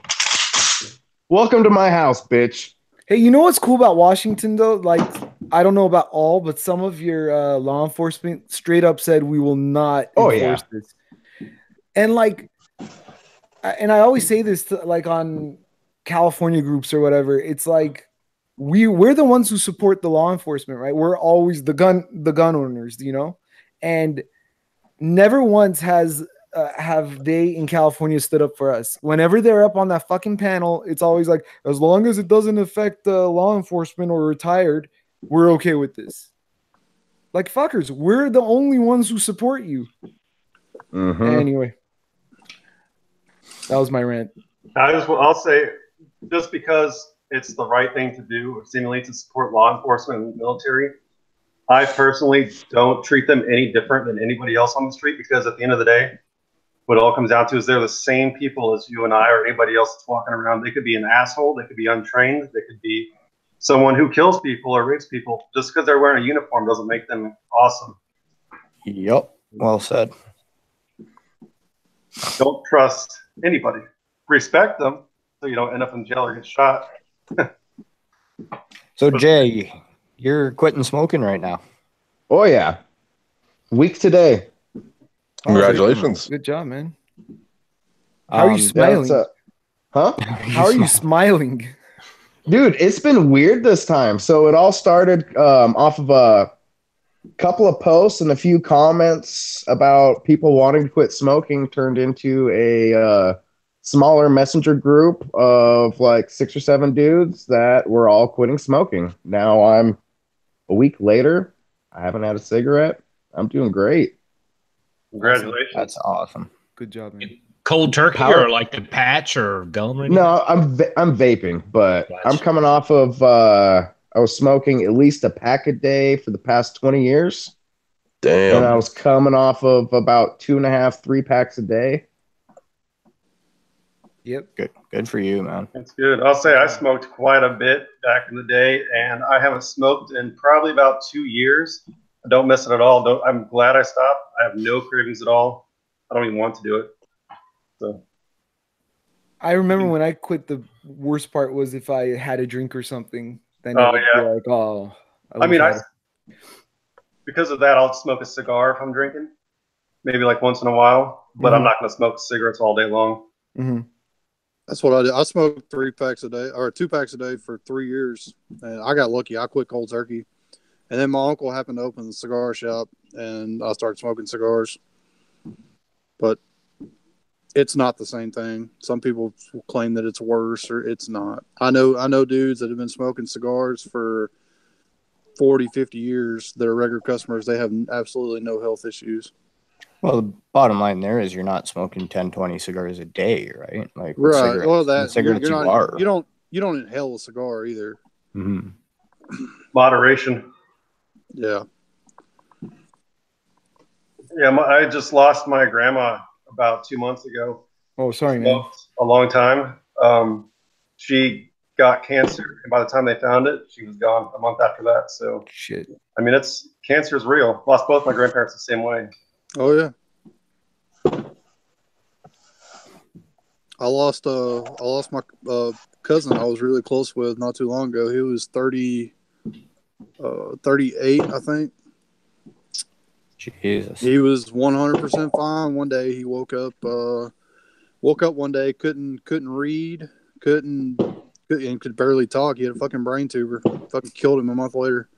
welcome to my house, bitch. Hey, you know what's cool about Washington though? Like, I don't know about all, but some of your law enforcement straight up said we will not enforce this. And like, and I always say this to, like on California groups or whatever. It's like we're the ones who support the law enforcement, right? We're always the gun owners, you know, and never once have they in California stood up for us. Whenever they're up on that fucking panel, it's always like, as long as it doesn't affect law enforcement or retired, we're okay with this. Like, fuckers, we're the only ones who support you. Anyway, that was my rant. I'll say, just because it's the right thing to do, seemingly to support law enforcement and the military, I personally don't treat them any different than anybody else on the street, because at the end of the day, what it all comes down to is they're the same people as you and I or anybody else that's walking around. They could be an asshole, they could be untrained, they could be someone who kills people or rapes people. Just because they're wearing a uniform doesn't make them awesome. Yep, well said. Don't trust anybody. Respect them so you don't end up in jail or get shot. So Jay, you're quitting smoking right now. Oh yeah, week today. Congratulations. Good job, man. How are you smiling? Huh? How are you smiling? Dude, it's been weird this time. So it all started off of a couple of posts and a few comments about people wanting to quit smoking, turned into a smaller messenger group of like 6 or 7 dudes that were all quitting smoking. Now I'm a week later. I haven't had a cigarette. I'm doing great. Congratulations. That's awesome. Good job, man. Cold turkey or like the patch or gum? Or anything? No, I'm vaping, but Gotcha. I'm coming off of I was smoking at least a pack a day for the past 20 years. Damn. And I was coming off of about 2.5, 3 packs a day. Yep. Good for you, man. That's good. I'll say I smoked quite a bit back in the day, and I haven't smoked in probably about 2 years. I don't miss it at all. I'm glad I stopped. I have no cravings at all. I don't even want to do it. So I remember when I quit, the worst part was if I had a drink or something. Then Oh, it would yeah. be like, oh. I mean, because of that, I'll smoke a cigar if I'm drinking, maybe like once in a while. But I'm not going to smoke cigarettes all day long. Mm-hmm. That's what I did. I smoked 3 packs a day or 2 packs a day for 3 years, and I got lucky. I quit cold turkey, and then my uncle happened to open the cigar shop, and I started smoking cigars. But it's not the same thing. Some people claim that it's worse, or it's not. I know dudes that have been smoking cigars for 40, 50 years that are regular customers. They have absolutely no health issues. Well, the bottom line there is you're not smoking 10, 20 cigars a day, right? Like Right. Well, that cigarettes you're you not, are. you don't inhale a cigar either. Mm-hmm. Moderation. Yeah. Yeah, I just lost my grandma about 2 months ago. Oh, sorry, man. A long time. She got cancer, and by the time they found it, she was gone a month after that. So shit. I mean, cancer is real. Lost both my grandparents the same way. Oh yeah. I lost my cousin I was really close with not too long ago. He was 38, I think. Jesus. He was 100% fine. One day he woke up one day, couldn't read, and could barely talk. He had a fucking brain tumor. Fucking killed him a month later.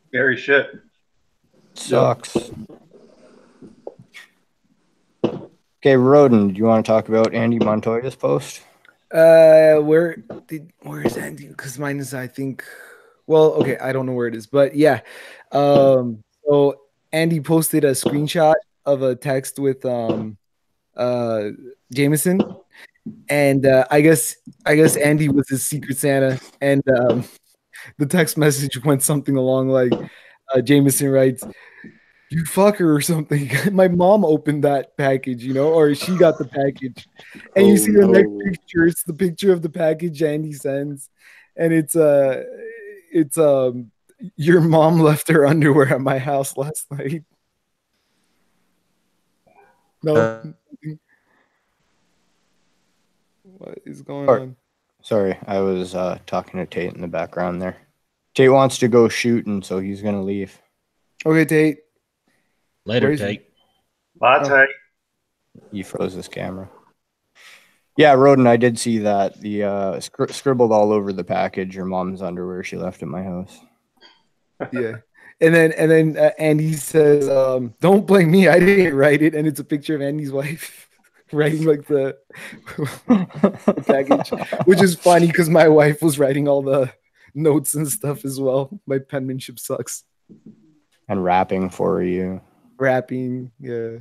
Scary shit. Sucks. Okay, Roden, do you want to talk about Andy Montoya's post? Where is Andy? Because mine is, I think. Well, okay, I don't know where it is, but yeah. So Andy posted a screenshot of a text with Jameson, and I guess Andy was his Secret Santa, and the text message went something along like, Jameson writes, you fucker or something. My mom opened that package, or she got the package. And you see the next picture, it's the picture of the package Andy sends. And it's your mom left her underwear at my house last night. No. What is going on? Sorry, I was talking to Tate in the background there. Tate wants to go shooting, so he's going to leave. Okay, Tate. Later, Tate. Bye, Tate. He froze his camera. Yeah, Roden, I did see that. The scribbled all over the package, your mom's underwear she left at my house. Yeah. And then Andy says, don't blame me. I didn't write it. And it's a picture of Andy's wife writing like the package, which is funny because my wife was writing all the notes and stuff as well. My penmanship sucks. And rapping for you. Rapping, yeah.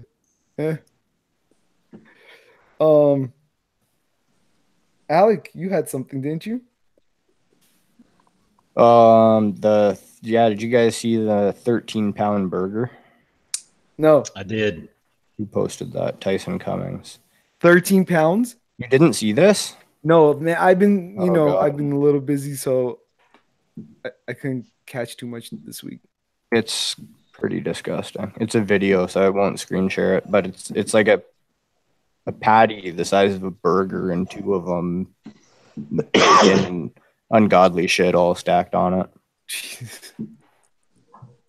Alec, you had something, didn't you? Did you guys see the 13-pound burger? No. I did. Who posted that? Tyson Cummings. 13 pounds? You didn't see this? No, man, I've been, God. I've been a little busy, so I couldn't catch too much this week. It's pretty disgusting. It's a video, so I won't screen share it, but it's like a patty the size of a burger and two of them and ungodly shit all stacked on it.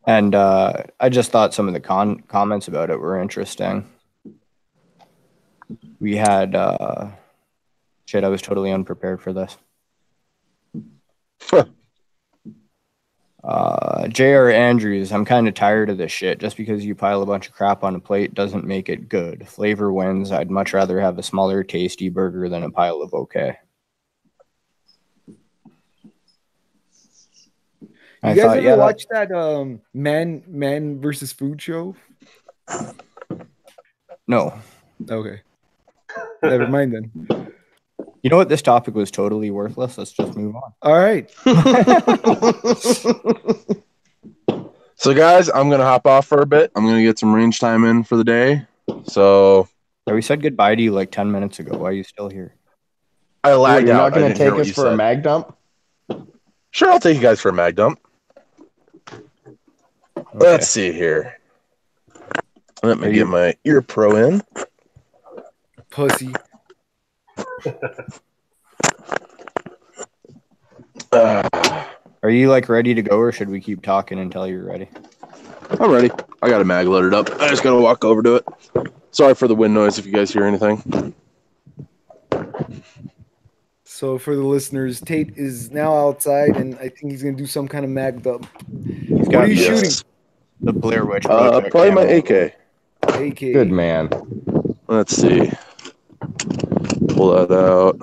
And I just thought some of the comments about it were interesting. We had I was totally unprepared for this. J.R. Andrews, I'm kind of tired of this shit. Just because you pile a bunch of crap on a plate doesn't make it good. Flavor wins. I'd much rather have a smaller, tasty burger than a pile of okay. You guys ever watch that Man versus Food show? No. Okay. Never mind then. You know what? This topic was totally worthless. Let's just move on. All right. So, guys, I'm going to hop off for a bit. I'm going to get some range time in for the day. So, we said goodbye to you like 10 minutes ago. Why are you still here? I lagged You're out. not going to take us for a mag dump? Sure, I'll take you guys for a mag dump. Okay. Let's see here. Let me get my ear pro in. Pussy. Are you like ready to go, or should we keep talking until you're ready? I'm ready. I got a mag loaded up. I just got to walk over to it. Sorry for the wind noise if you guys hear anything. So for the listeners, Tate is now outside, and I think he's going to do some kind of mag dump. What are you shooting? The Blair Witch. Probably my AK. AK. Good man. Let's see. Pull that out.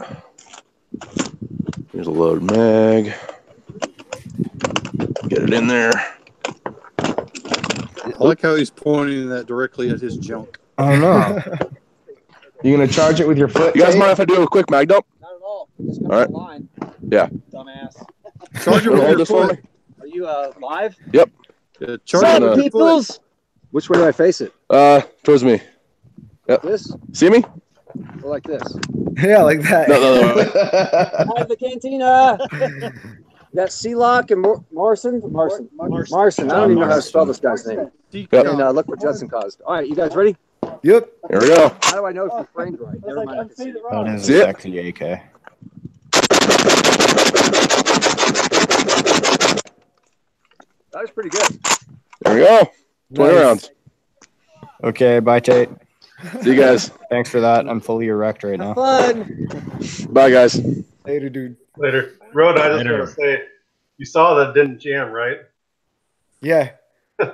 Here's a load mag. Get it in there. I like how he's pointing that directly at his junk. I don't know. You gonna charge it with your foot? You guys mind if I do a quick mag dump? Not at all. Just come All right. line. Yeah. Dumbass. Charge it with your foot. Are you live? Yep. Yeah, charge it with your foot. Which way do I face it? Towards me. Yep. This? See me? Or like this? Yeah, like that. No. Live the cantina. You got C-Lock and Marson. I don't even know how to spell this guy's name. Yep. And look what Judson caused. All right, you guys ready? Yep. Here we go. How do I know if you're framed right? Never mind. I can see it. That is See a it? sexy AK. That was pretty good. There we go. 20 rounds. Okay, bye, Tate. See you guys. Thanks for that. I'm fully erect right now. Fun. Bye, guys. Later, dude. Later. Road, I just want to say, you saw that didn't jam, right? Yeah.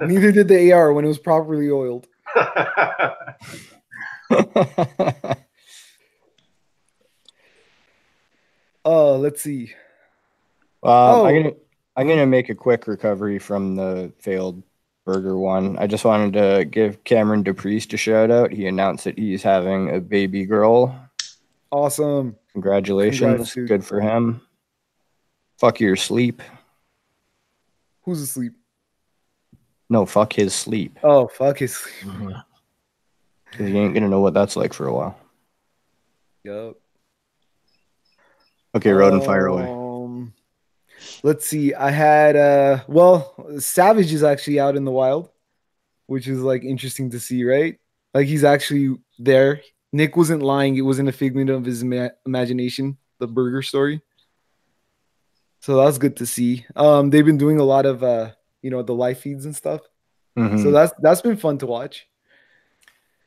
Neither did the AR when it was properly oiled. Let's see. I'm gonna make a quick recovery from the failed burger one. I just wanted to give Cameron DePriest a shout out. He announced that he's having a baby girl. Awesome. Congratulations. Good for him. Fuck your sleep. Who's asleep? No, fuck his sleep. Oh, fuck his. Because you ain't gonna know what that's like for a while. Yup. Okay, Roden, fire away. Let's see. I had Savage is actually out in the wild, which is like interesting to see, right? Like he's actually there. Nick wasn't lying. It wasn't a figment of his imagination, the burger story. So that's good to see. They've been doing a lot of the live feeds and stuff. Mhm. So that's been fun to watch.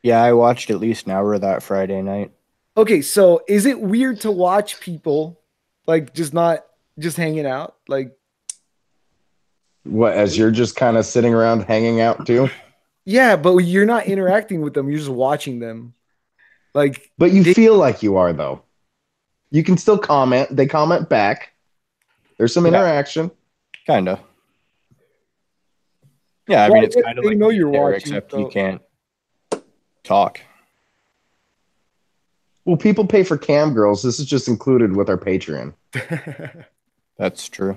Yeah, I watched at least an hour of that Friday night. Okay, so is it weird to watch people like just hanging out? Like What, as you're just kind of sitting around hanging out too? yeah, but you're not interacting with them, you're just watching them. Like But you feel like you are though. You can still comment. They comment back. There's some interaction. Kinda. Yeah, I Well, mean it's kind of they like know being you're there, watching, except so- you can't talk. Well, people pay for cam girls. This is just included with our Patreon. That's true.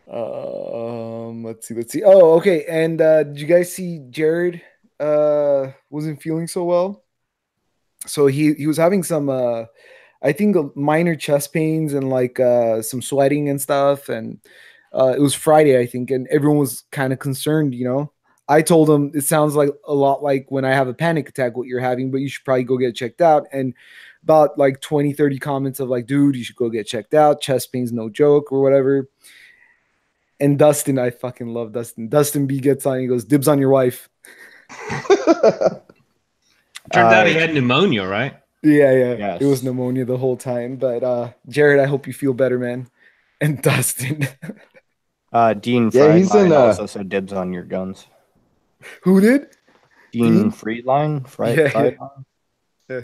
Let's see. Oh, okay. And did you guys see Jared wasn't feeling so well? So he was having some I think minor chest pains and like some sweating and stuff, and it was Friday, I think, and everyone was kind of concerned, I told him it sounds like a lot like when I have a panic attack what you're having, but you should probably go get checked out. And about like 20-30 comments of like, dude, you should go get checked out, chest pains no joke or whatever. And Dustin, I fucking love Dustin. Dustin B gets on, he goes, dibs on your wife. Turns out he had pneumonia, right? Yeah. Yes. It was pneumonia the whole time. But Jared, I hope you feel better, man. And Dustin. Dean Yeah, he's Friedline in, also said dibs on your guns. Who did? Dean Friedline? Yeah. Friedline? Yeah.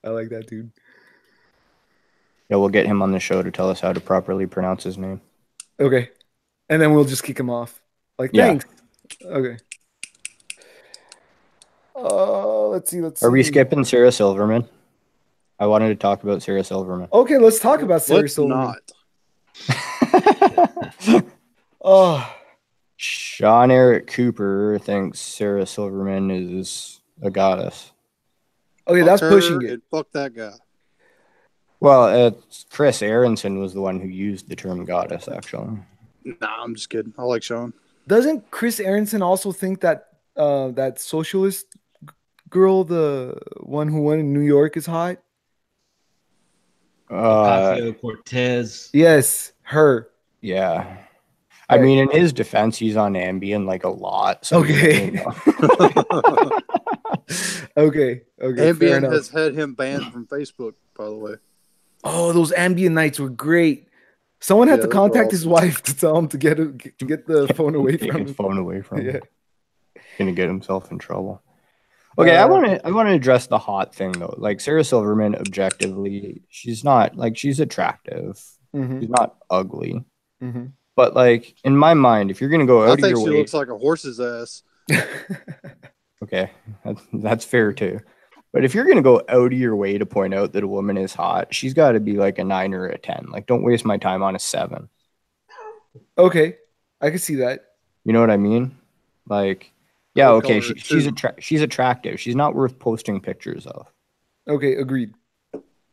I like that dude. Yeah, we'll get him on the show to tell us how to properly pronounce his name. Okay. And then we'll just kick him off. Like, Yeah. thanks. Okay. Let's see. Are we skipping Sarah Silverman? I wanted to talk about Sarah Silverman. Okay, let's talk about Sarah Let's Silverman. not. Oh, Sean Eric Cooper thinks Sarah Silverman is a goddess. okay, Fuck that's her pushing it. and fuck that guy. Well, Chris Aronson was the one who used the term goddess, actually. Nah, I'm just kidding. I like Sean. Doesn't Chris Aronson also think that that socialist girl, the one who won in New York, is hot? Ocasio-Cortez. Yes, her. Yeah. I mean, in his defense, he's on Ambien like a lot. So Okay. you know. Okay. Fair Ambien enough. has had him banned from Facebook, by the way. Oh, those Ambien nights were great. Someone had Yeah, to those were contact his awesome. wife to tell him to get the phone away Take from his him. phone away from him. Yeah. Gonna get himself in trouble. Okay, I want to address the hot thing though. Like Sarah Silverman, objectively, she's not like she's attractive. Mhm. She's not ugly. Mhm. But like in my mind, if you're gonna go I out of think your she way, looks like a horse's ass. okay, that's fair too. But if you're gonna go out of your way to point out that a woman is hot, she's got to be like a 9 or a 10. Like, don't waste my time on a 7. Okay, I can see that. You know what I mean? Like, yeah, I would okay, call her a she's attractive. She's not worth posting pictures of. Okay, agreed.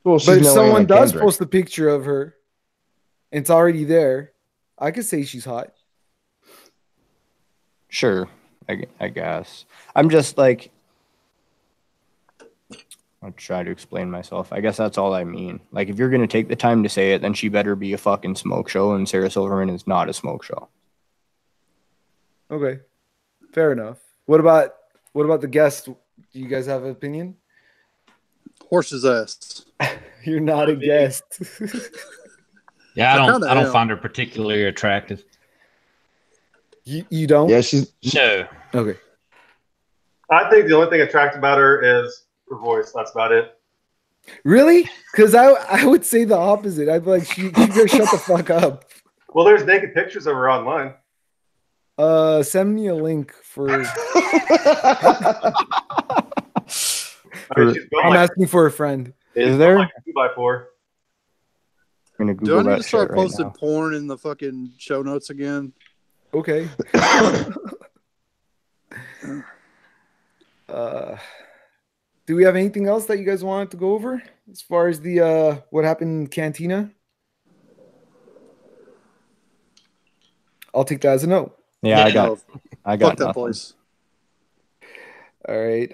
Well, she's But if no someone Anna does Kendrick. post a picture of her, and it's already there, I could say she's hot. Sure, I guess. I'm just like, I'll try to explain myself. I guess that's all I mean. Like, if you're gonna take the time to say it, then she better be a fucking smoke show, and Sarah Silverman is not a smoke show. Okay, fair enough. What about the guest? Do you guys have an opinion? Horse's ass. You're not a guest. Yeah, I kinda don't am. find her particularly attractive. You don't? Yeah, she's No. Okay. I think the only thing attractive about her is her voice. That's about it. Really? Because I would say the opposite. I'd be like, she better shut the fuck up. Well, there's naked pictures of her online. Send me a link for. I mean, she's built I'm like, asking for a friend. Is there? like a 2x4. I'm gonna Do I Google need that to start shit right posting now. porn in the fucking show notes again? Okay. uh, do we have anything else that you guys wanted to go over as far as the what happened in Cantina? I'll take that as a no. Yeah, I No, got fuck that nothing. place. All right.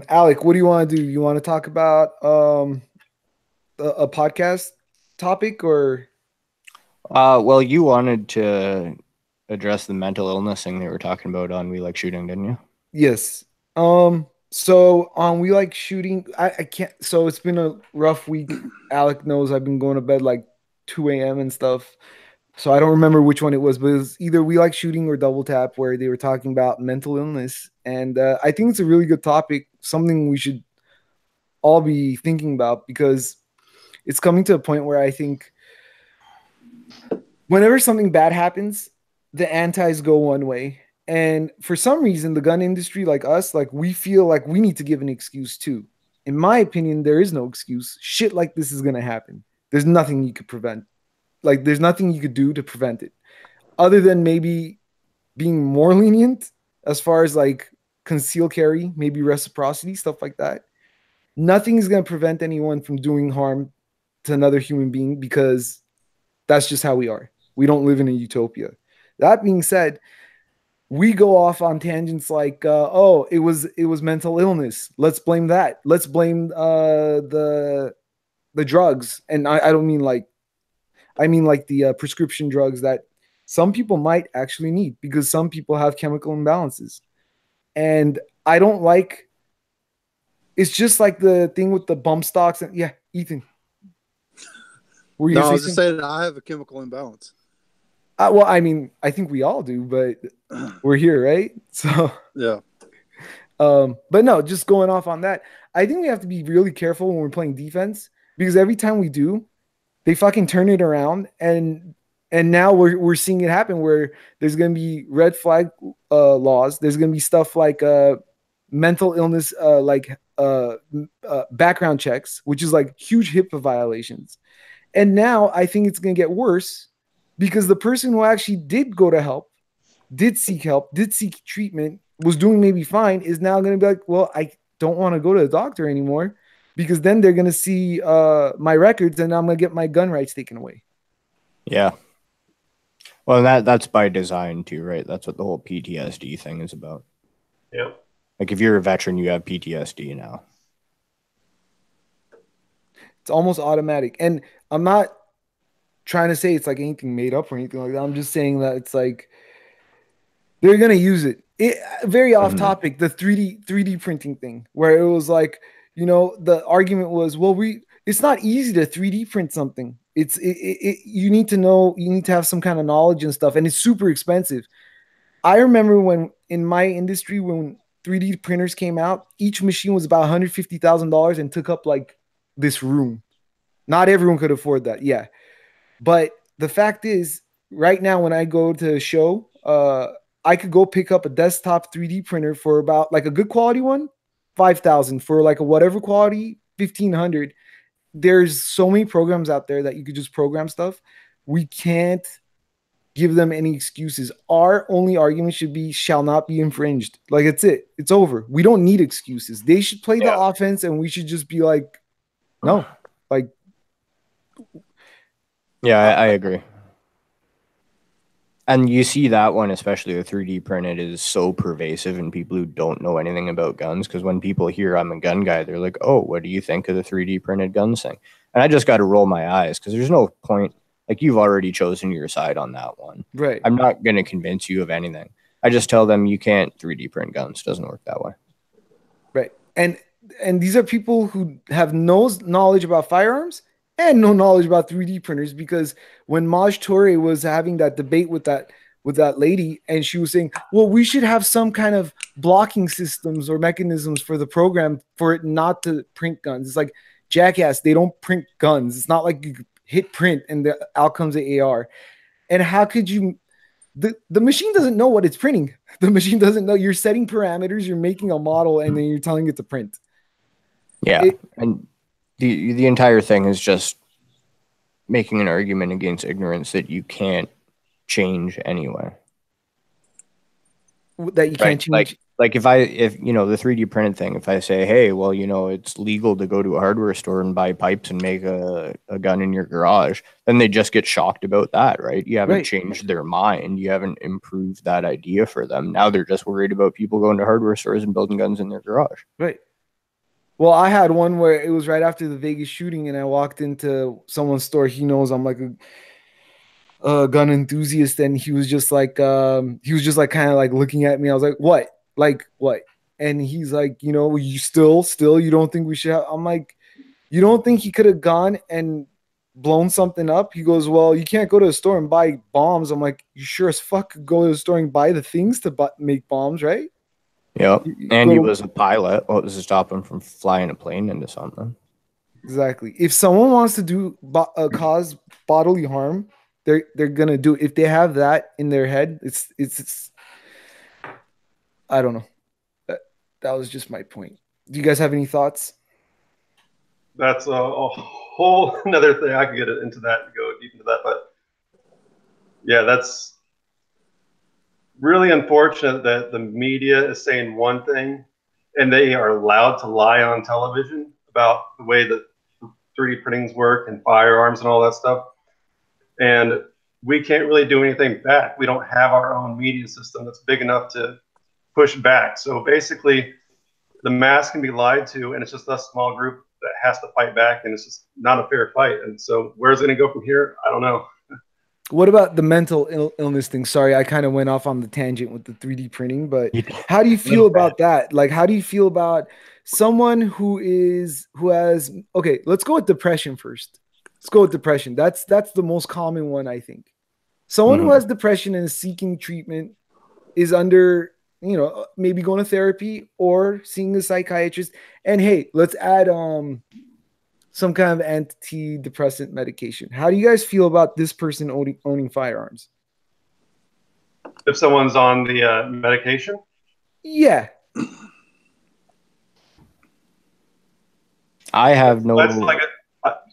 Alec, what do you want to do? You want to talk about a podcast topic or Well, you wanted to address the mental illness thing they were talking about on We Like Shooting, didn't you? yes. So on We Like Shooting, I can't, so it's been a rough week. Alec knows I've been going to bed like 2 a.m. and stuff. So I don't remember which one it was, but it was either We Like Shooting or Double Tap, where they were talking about mental illness. And I think it's a really good topic, something we should all be thinking about, because it's coming to a point where I think whenever something bad happens, the antis go one way. And for some reason, the gun industry, like us, like we feel like we need to give an excuse too. In my opinion, there is no excuse. Shit like this is going to happen. There's nothing you could prevent. Like, there's nothing you could do to prevent it other than maybe being more lenient as far as like concealed carry, maybe reciprocity, stuff like that. Nothing is going to prevent anyone from doing harm to another human being, because that's just how we are. We don't live in a utopia. That being said, we go off on tangents like, oh, it was mental illness. Let's blame that. Let's blame the drugs. And I don't mean like, I mean like the prescription drugs that some people might actually need, because some people have chemical imbalances. And I don't like, it's just like the thing with the bump stocks. And yeah, Ethan. Were you No, gonna I say was just something? saying I have a chemical imbalance. Well, I mean, I think we all do, but we're here, right? So, Yeah. but no, just going off on that, I think we have to be really careful when we're playing defense, because every time we do, they fucking turn it around, and now we're seeing it happen where there's gonna be red flag laws. There's gonna be stuff like mental illness, background checks, which is like huge HIPAA violations. And now I think it's gonna get worse, because the person who actually did go to help, did seek treatment, was doing maybe fine, is now going to be like, well, I don't want to go to the doctor anymore, because then they're going to see my records and I'm going to get my gun rights taken away. Yeah. Well, that's by design too, right? That's what the whole PTSD thing is about. Yep. Like if you're a veteran, you have PTSD now. It's almost automatic. And I'm not trying to say it's like anything made up or anything like that. I'm just saying that it's like they're gonna use it. Very off topic, the 3D printing thing, where it was like, the argument was, well, it's not easy to 3D print something. You need to know, you need to have some kind of knowledge and stuff, and it's super expensive. I remember when in my industry, when 3D printers came out, each machine was about $150,000 and took up like this room. Not everyone could afford that, yeah. But the fact is, right now, when I go to a show, I could go pick up a desktop 3D printer for about, like, a good quality one, 5,000, for like a whatever quality, 1,500. There's so many programs out there that you could just program stuff. We can't give them any excuses. Our only argument should be shall not be infringed. Like, it's it. It's over. We don't need excuses. They should play the offense, and we should just be like, no, like. Yeah, I agree. And you see that one, especially the 3D printed, is so pervasive in people who don't know anything about guns. Because when people hear I'm a gun guy, they're like, oh, what do you think of the 3D printed guns thing? And I just got to roll my eyes, because there's no point. Like, you've already chosen your side on that one. Right. I'm not going to convince you of anything. I just tell them you can't 3D print guns. It doesn't work that way. Right. And these are people who have no knowledge about firearms and no knowledge about 3D printers, because when Maj Toure was having that debate with that lady, and she was saying, well, we should have some kind of blocking systems or mechanisms for the program for it not to print guns. It's like, jackass, they don't print guns. It's not like you hit print and the outcome's the AR. And how could you, the machine doesn't know what it's printing. The machine doesn't know. You're setting parameters, you're making a model, and then you're telling it to print. Yeah. And the entire thing is just making an argument against ignorance that you can't change anyway. that you can't change. Like if the 3D printed thing, if I say, hey, well, it's legal to go to a hardware store and buy pipes and make a gun in your garage, then they just get shocked about that, right? You haven't changed their mind. You haven't improved that idea for them. Now they're just worried about people going to hardware stores and building guns in their garage. Right. Well, I had one where it was right after the Vegas shooting, and I walked into someone's store. He knows I'm like a gun enthusiast, and he was just like kind of like looking at me. I was like, what? Like what? And he's like, you still you don't think we should have? I'm like, you don't think he could have gone and blown something up? He goes, well, you can't go to a store and buy bombs. I'm like, you sure as fuck could go to the store and buy the things to make bombs, right? Yep. And he was a pilot. What was to stop him from flying a plane into something? Exactly. If someone wants to do cause bodily harm, they're gonna do it. If they have that in their head, it's I don't know. That was just my point. Do you guys have any thoughts? That's a whole another thing. I could get into that and go deep into that, but yeah, that's really unfortunate that the media is saying one thing and they are allowed to lie on television about the way that 3D printings work and firearms and all that stuff. And we can't really do anything back. We don't have our own media system that's big enough to push back. So basically, the mass can be lied to, and it's just a small group that has to fight back, and it's just not a fair fight. And so where's it going to go from here? I don't know. What about the mental illness thing? Sorry, I kind of went off on the tangent with the 3D printing, but how do you feel about that? Like, how do you feel about someone who has, okay, let's go with depression first. Let's go with depression. That's the most common one, I think. Someone who has depression and is seeking treatment is under, maybe going to therapy or seeing a psychiatrist. And hey, let's add some kind of antidepressant medication. How do you guys feel about this person owning firearms? If someone's on the medication? Yeah. I have no... That's like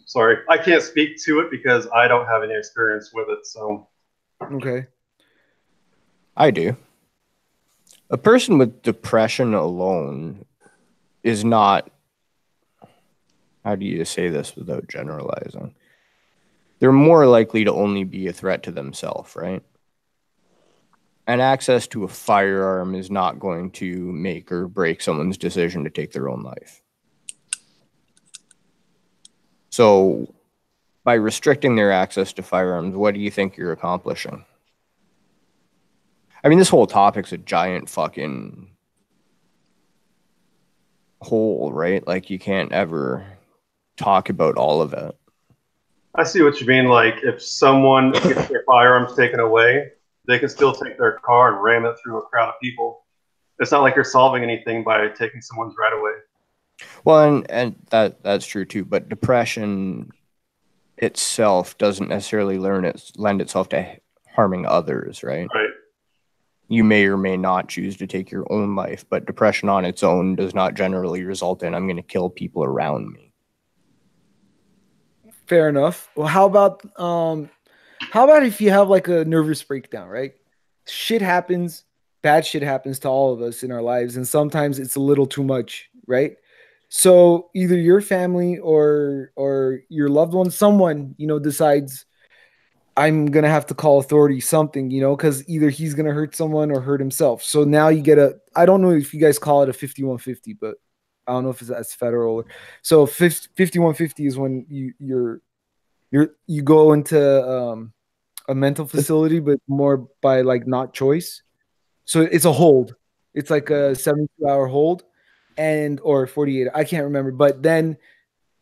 sorry, I can't speak to it because I don't have any experience with it, so... Okay. I do. A person with depression alone is not... How do you say this without generalizing? They're more likely to only be a threat to themselves, right? And access to a firearm is not going to make or break someone's decision to take their own life. So by restricting their access to firearms, what do you think you're accomplishing? I mean, this whole topic's a giant fucking hole, right? Like, you can't ever talk about all of it. I see what you mean. Like, if someone gets their firearms taken away, they can still take their car and ram it through a crowd of people. It's not like you're solving anything by taking someone's right away. Well, and that's true too. But depression itself doesn't necessarily lend itself to harming others, right? Right. You may or may not choose to take your own life, but depression on its own does not generally result in I'm going to kill people around me. Fair enough. Well, how about if you have like a nervous breakdown, right? Shit happens, bad shit happens to all of us in our lives, and sometimes it's a little too much, right? So either your family or your loved one, someone, decides I'm going to have to call authority, something, because either he's going to hurt someone or hurt himself. So now you get I don't know if you guys call it a 5150, but I don't know if that's federal. So 5150 is when you go into a mental facility, but more by like not choice. So it's a hold. It's like a 72-hour hold or 48. I can't remember. But then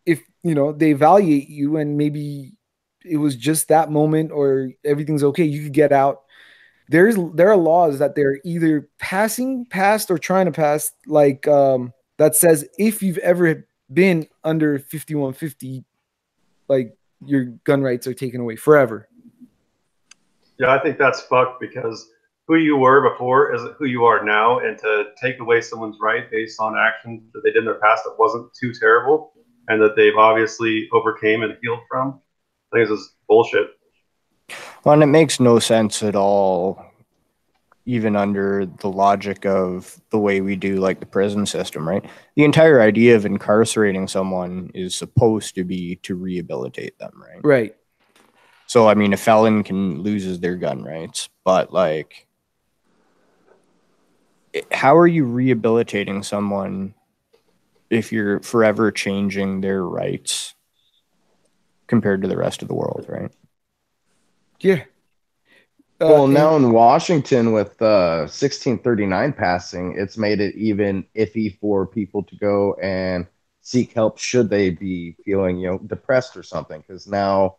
if, they evaluate you and maybe it was just that moment or everything's okay, you could get out. There are laws that they're either passed or trying to pass, like that says if you've ever been under 5150, like your gun rights are taken away forever. Yeah, I think that's fucked because who you were before isn't who you are now, and to take away someone's right based on actions that they did in their past that wasn't too terrible and that they've obviously overcame and healed from, I think this is bullshit. Well, and it makes no sense at all even under the logic of the way we do like the prison system, right? The entire idea of incarcerating someone is supposed to be to rehabilitate them, right? Right. So, I mean, a felon can lose their gun rights, but like, how are you rehabilitating someone if you're forever changing their rights compared to the rest of the world, right? Yeah. Well, now in Washington with 1639 passing, it's made it even iffy for people to go and seek help should they be feeling, depressed or something, because now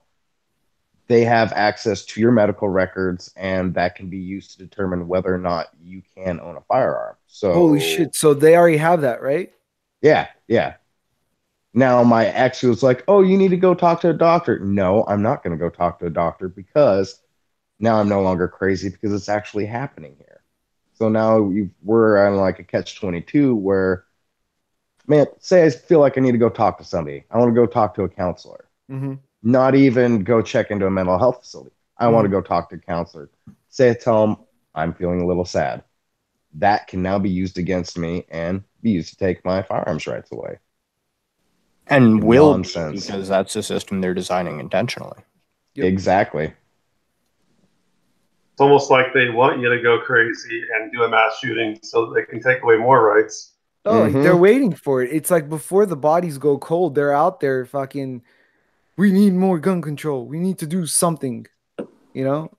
they have access to your medical records, and that can be used to determine whether or not you can own a firearm. So, holy shit! So they already have that, right? yeah. Now my ex was like, "Oh, you need to go talk to a doctor." No, I'm not going to go talk to a doctor because now I'm no longer crazy because it's actually happening here. So now we're on like a catch-22 where, man, say I feel like I need to go talk to somebody. I want to go talk to a counselor. Mm-hmm. Not even go check into a mental health facility. I want to go talk to a counselor. Say I tell them I'm feeling a little sad. That can now be used against me and be used to take my firearms rights away. And will be, Nonsense. because that's the system they're designing intentionally. Yep. Exactly. It's almost like they want you to go crazy and do a mass shooting so they can take away more rights. Oh, they're waiting for it. It's like before the bodies go cold, they're out there fucking, we need more gun control. We need to do something, you know?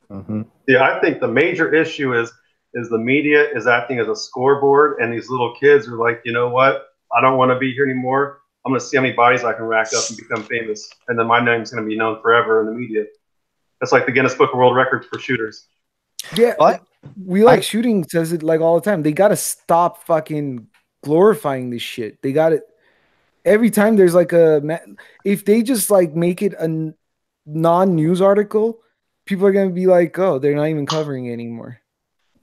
Yeah, I think the major issue is the media is acting as a scoreboard, and these little kids are like, you know what? I don't want to be here anymore. I'm going to see how many bodies I can rack up and become famous. And then my name's going to be known forever in the media. That's like the Guinness Book of World Records for shooters. Yeah, but we like shooting says it like all the time. They got to stop fucking glorifying this shit. They got it every time there's like if they just like make it a non-news article, people are going to be like, oh, they're not even covering it anymore.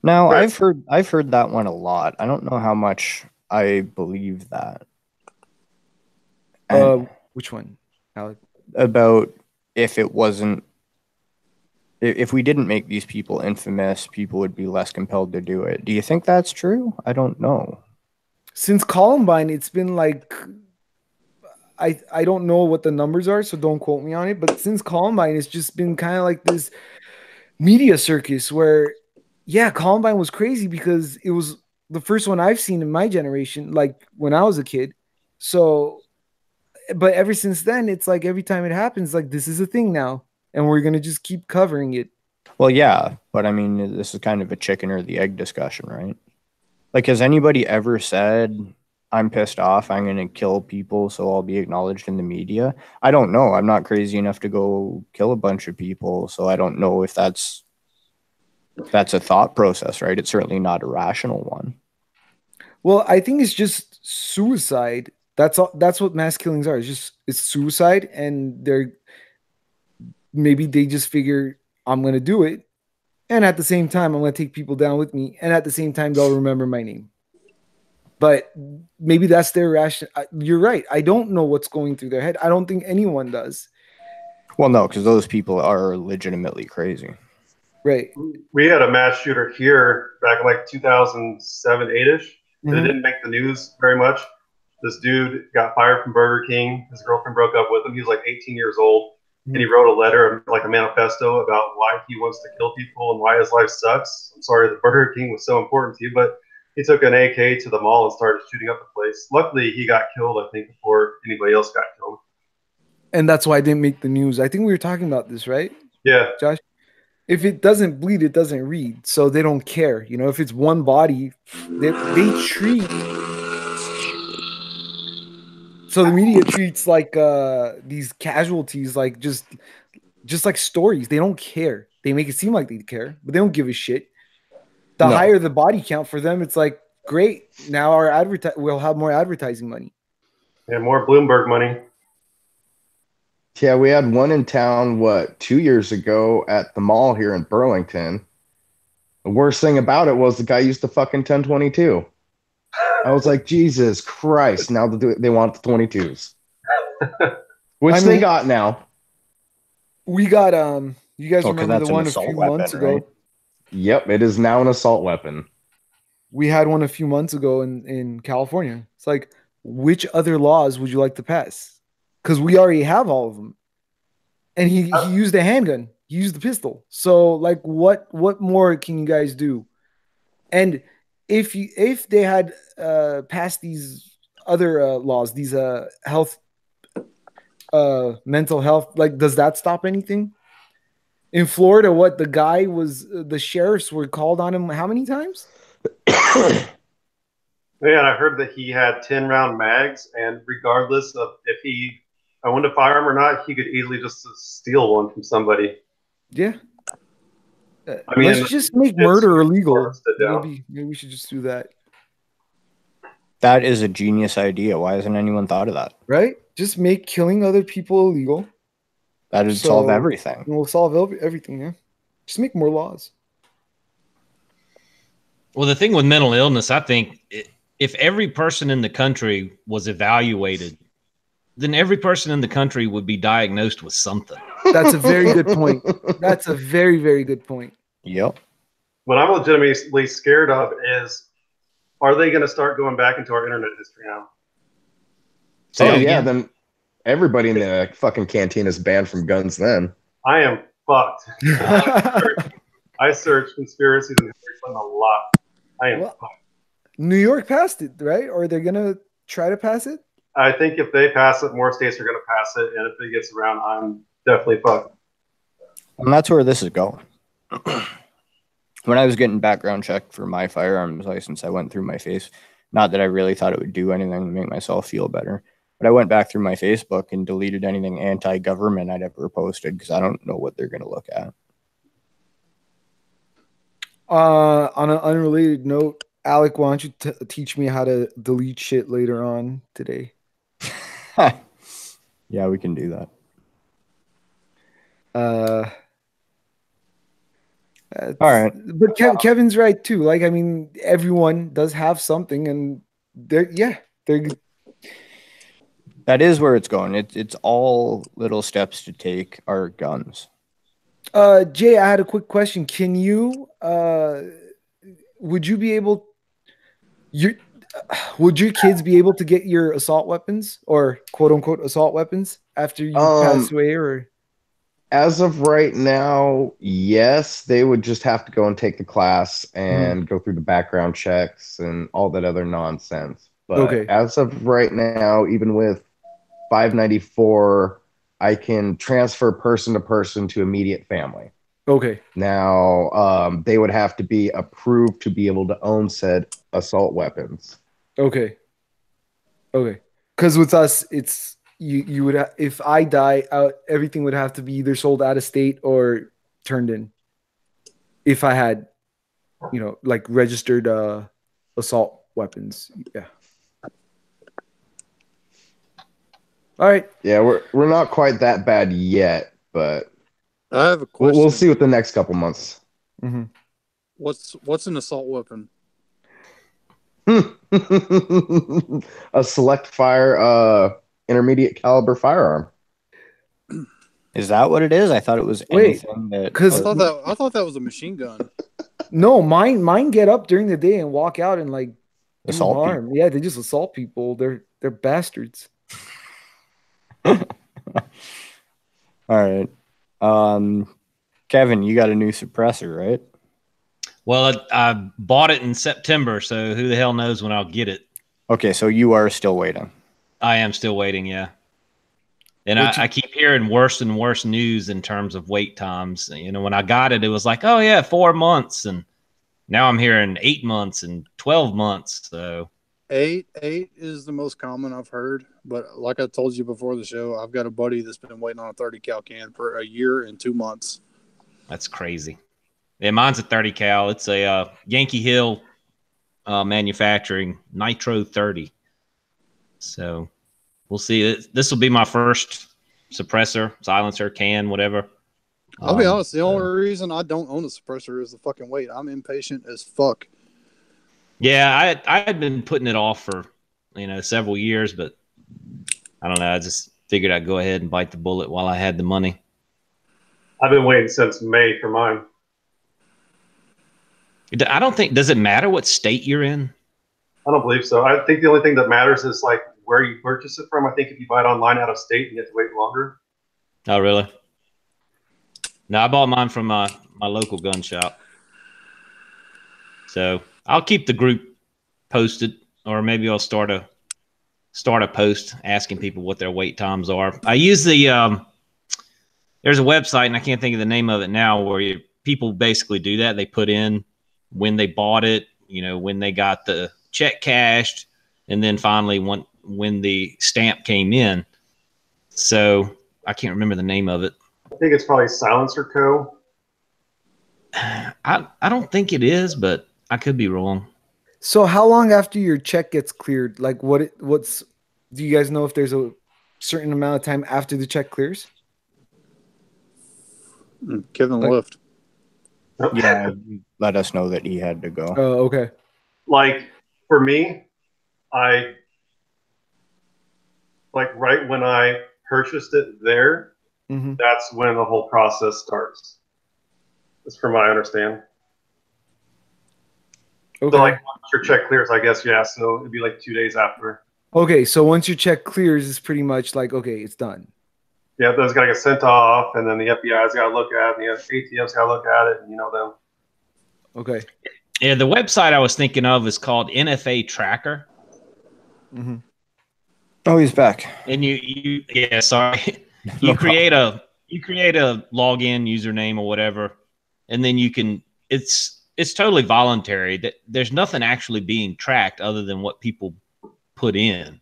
Now, I've heard that one a lot. I don't know how much I believe that. Which one, Alec? About if we didn't make these people infamous, people would be less compelled to do it. Do you think that's true? I don't know. Since Columbine, it's been like, I don't know what the numbers are, so don't quote me on it. But since Columbine, it's just been kind of like this media circus where, yeah, Columbine was crazy because it was the first one I've seen in my generation, like when I was a kid. So, but ever since then, it's like every time it happens, like this is a thing now, and we're gonna just keep covering it. Well, yeah, but I mean, this is kind of a chicken or the egg discussion, right? Like, has anybody ever said, I'm pissed off, I'm going to kill people so I'll be acknowledged in the media? I don't know. I'm not crazy enough to go kill a bunch of people, so I don't know if that's a thought process, right? It's certainly not a rational one. Well, I think it's just suicide. That's all. That's what mass killings are. It's suicide, and maybe they just figure I'm going to do it. And at the same time, I'm going to take people down with me. And at the same time, they'll remember my name. But maybe that's their ration. You're right. I don't know what's going through their head. I don't think anyone does. Well, no, because those people are legitimately crazy. Right. We had a mass shooter here back in like 2007, 8-ish. It didn't make the news very much. This dude got fired from Burger King. His girlfriend broke up with him. He was like 18 years old. And he wrote a letter, like a manifesto, about why he wants to kill people and why his life sucks. I'm sorry that Burger King was so important to you, but he took an AK to the mall and started shooting up the place. Luckily, he got killed, I think, before anybody else got killed. And that's why I didn't make the news. I think we were talking about this, right? Yeah. Josh? If it doesn't bleed, it doesn't read. So they don't care. You know, if it's one body, they treat. So the media treats like these casualties like just like stories. They don't care. They make it seem like they care, but they don't give a shit. The higher the body count for them, it's like, great. Now we'll have more advertising money. Yeah, more Bloomberg money. Yeah, we had one in town, 2 years ago at the mall here in Burlington. The worst thing about it was the guy used the fucking 1022. I was like, Jesus Christ, now they want the 22s. Which they got now. We got, you guys remember the one a few months ago? Right? Yep, it is now an assault weapon. We had one a few months ago in California. It's like, which other laws would you like to pass? Because we already have all of them. And he used a handgun. He used the pistol. So like, what more can you guys do? And if they had passed these other laws, these health, mental health, like, does that stop anything? In Florida, what the sheriffs were called on him how many times? Yeah, I heard that he had 10-round mags, and regardless of if he owned a firearm or not, he could easily just steal one from somebody. Yeah. I mean, Let's just make murder illegal. down. Maybe we should just do that. That is a genius idea. Why hasn't anyone thought of that? Right? Just make killing other people illegal. That would solve everything. We'll solve everything, yeah. Just make more laws. Well, the thing with mental illness, I think if every person in the country was evaluated, then every person in the country would be diagnosed with something. That's a very good point. That's a very, very good point. Yep. What I'm legitimately scared of is, are they going to start going back into our internet history now? Oh, yeah, then everybody in the fucking canteen is banned from guns then. I am fucked. I searched conspiracies and a lot. I am fucked. New York passed it, right? Or they're going to try to pass it? I think if they pass it, more states are going to pass it. And if it gets around, I'm definitely fucked. And that's where this is going. When I was getting background checked for my firearms license, I went through my face. Not that I really thought it would do anything to make myself feel better, but I went back through my Facebook and deleted anything anti-government I'd ever posted because I don't know what they're going to look at. On an unrelated note, Alec, why don't you teach me how to delete shit later on today? Yeah, we can do that. All right. But Kevin's right too. Like, I mean, everyone does have something, and they're that is where it's going. It's all little steps to take our guns. Jay, I had a quick question. Can you would you be able would your kids be able to get your assault weapons, or quote unquote assault weapons, after you pass away? Or as of right now, yes, they would just have to go and take the class and go through the background checks and all that other nonsense. But as of right now, even with 594, I can transfer person to person to immediate family. Okay. Now, they would have to be approved to be able to own said assault weapons. Okay. Because with us, it's you would if I die out, everything would have to be either sold out of state or turned in. If I had, like registered assault weapons, yeah. All right. Yeah, we're not quite that bad yet, but I have a question. We'll see with the next couple months. Mm-hmm. What's an assault weapon? A select fire, intermediate caliber firearm. Is that what it is? I thought it was anything that. Because I thought that was a machine gun. No, mine get up during the day and walk out and like assault harm. People. Yeah, they just assault people. They're bastards. All right. Kevin, you got a new suppressor, right? Well, I bought it in September, so who the hell knows when I'll get it. Okay, so you are still waiting. I am still waiting, yeah. And I keep hearing worse and worse news in terms of wait times. When I got it, it was like, oh, yeah, 4 months. And now I'm hearing 8 months and 12 months. So 8 is the most common I've heard. But like I told you before the show, I've got a buddy that's been waiting on a 30 cal can for a year and 2 months. That's crazy. Yeah, mine's a 30 cal. It's a Yankee Hill manufacturing Nitro 30. So we'll see. This will be my first suppressor, silencer, can, whatever. I'll be honest. The only reason I don't own a suppressor is the fucking wait. I'm impatient as fuck. Yeah, I had been putting it off for several years, but I don't know. I just figured I'd go ahead and bite the bullet while I had the money. I've been waiting since May for mine. I don't think, does it matter what state you're in? I don't believe so. I think the only thing that matters is like where you purchase it from. I think if you buy it online out of state, you have to wait longer. Oh, really? No, I bought mine from my local gun shop. So I'll keep the group posted, or maybe I'll start a post asking people what their wait times are. I use the there's a website, and I can't think of the name of it now, where people basically do that. They put in when they bought it, when they got the check cashed, and then finally when the stamp came in. So I can't remember the name of it. I think it's probably Silencer Co. I don't think it is, but I could be wrong. So how long after your check gets cleared? Like what's do you guys know if there's a certain amount of time after the check clears? Kevin Like- left. Yeah, let us know that he had to go. Oh, okay. Like for me, I like right when I purchased it there, Mhm. that's when the whole process starts. That's from what I understand. Okay. So like once your check clears, I guess, yeah. So it'd be like 2 days after. Okay, so once your check clears, it's pretty much like, okay, it's done. Yeah, those gotta get sent off, and then the FBI's gotta look at it, and the ATF's gotta look at it, and them. Okay. Yeah, the website I was thinking of is called NFA Tracker. Mm-hmm. Oh, he's back. And yeah, sorry. You create a login username or whatever, and then it's totally voluntary. That there's nothing actually being tracked other than what people put in.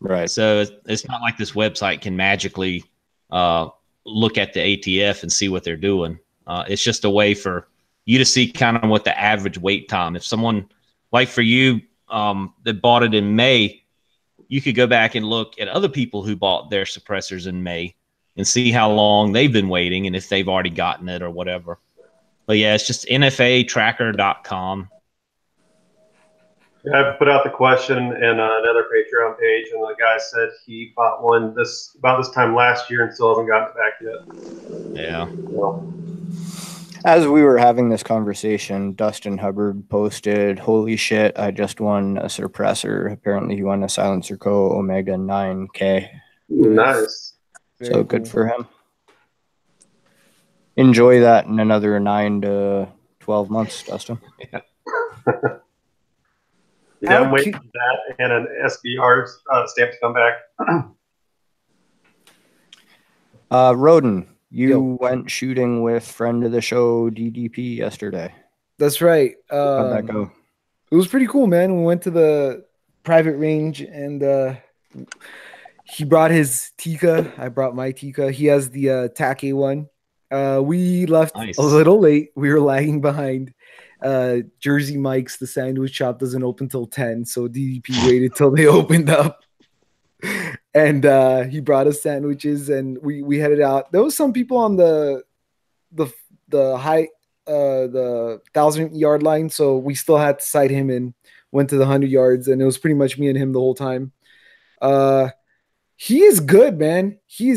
Right. So it's not like this website can magically look at the ATF and see what they're doing. It's just a way for you to see kind of what the average wait time. If someone, like for you, that bought it in May, you could go back and look at other people who bought their suppressors in May and see how long they've been waiting and if they've already gotten it or whatever. But yeah, it's just nfatracker.com. Yeah, I put out the question in another Patreon page, and the guy said he bought one about this time last year and still hasn't gotten it back yet. Yeah. Well, As we were having this conversation, Dustin Hubbard posted, "Holy shit, I just won a suppressor." Apparently he won a Silencer Co. Omega 9K. nice. So good for him. Enjoy that in another 9 to 12 months, Dustin. Yeah, I'm waiting for that and an SBR stamp to come back. Roden, you went shooting with friend of the show DDP yesterday. That's right. How'd that go? It was pretty cool, man. We went to the private range, and he brought his Tika. I brought my Tika. He has the TAC A1. We left Nice. a little late. We were lagging behind. Jersey Mike's, the sandwich shop, doesn't open till 10, so DDP waited till they opened up. And he brought us sandwiches, and we headed out. There was some people on the 1,000-yard line, so we still had to sight him in. Went to the 100 yards, and it was pretty much me and him the whole time. He is good, man. He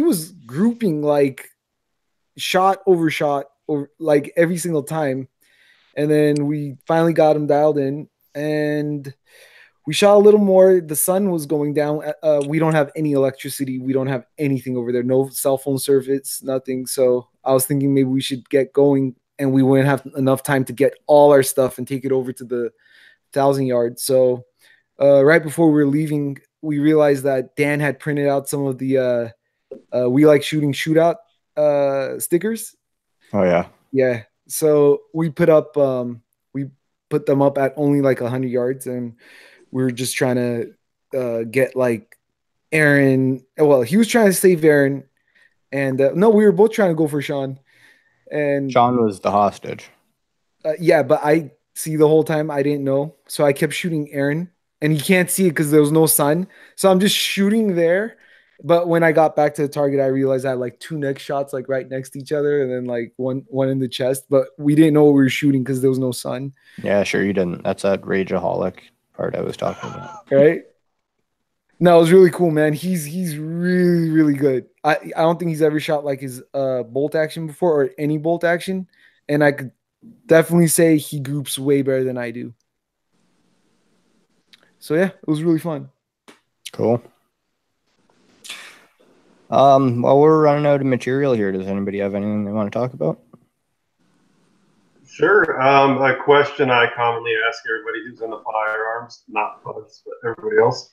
was grouping like shot over shot, or like every single time, and then we finally got him dialed in, and we shot a little more. The sun was going down. We don't have any electricity. We don't have anything over there. No cell phone service, nothing. So I was thinking maybe we should get going, and we wouldn't have enough time to get all our stuff and take it over to the 1,000 yards. So right before we were leaving, we realized that Dan had printed out some of the We Like Shooting Shootout stickers. Oh, yeah. Yeah. So we put them up at only like 100 yards, and we were just trying to get like Aaron. Well, he was trying to save Aaron, and no, we were both trying to go for Sean. And Sean was the hostage. yeah, but I see the whole time I didn't know, so I kept shooting Aaron, and he can't see it because there was no sun. So I'm just shooting there. But when I got back to the target, I realized I had like 2 neck shots like right next to each other, and then like one in the chest. But we didn't know what we were shooting because there was no sun. Yeah, sure you didn't. That's that rageaholic part I was talking about. Right? No, it was really cool, man. He's really, really good. I don't think he's ever shot like his bolt action before, or any bolt action. And I could definitely say he groups way better than I do. So yeah, it was really fun. Cool. While we're running out of material here, does anybody have anything they want to talk about? Sure. A question I commonly ask everybody who's into firearms, not us, but everybody else.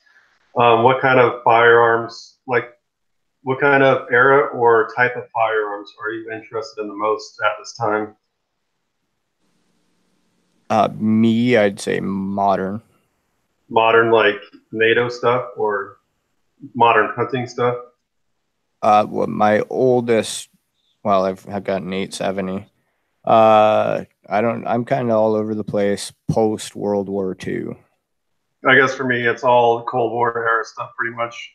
What kind of firearms, like what kind of era or type of firearms are you interested in the most at this time? Me, I'd say modern. Modern, like NATO stuff or modern hunting stuff? Well, my oldest, well, I've got an 870. I'm kind of all over the place post World War II. I guess for me, it's all Cold War era stuff, pretty much.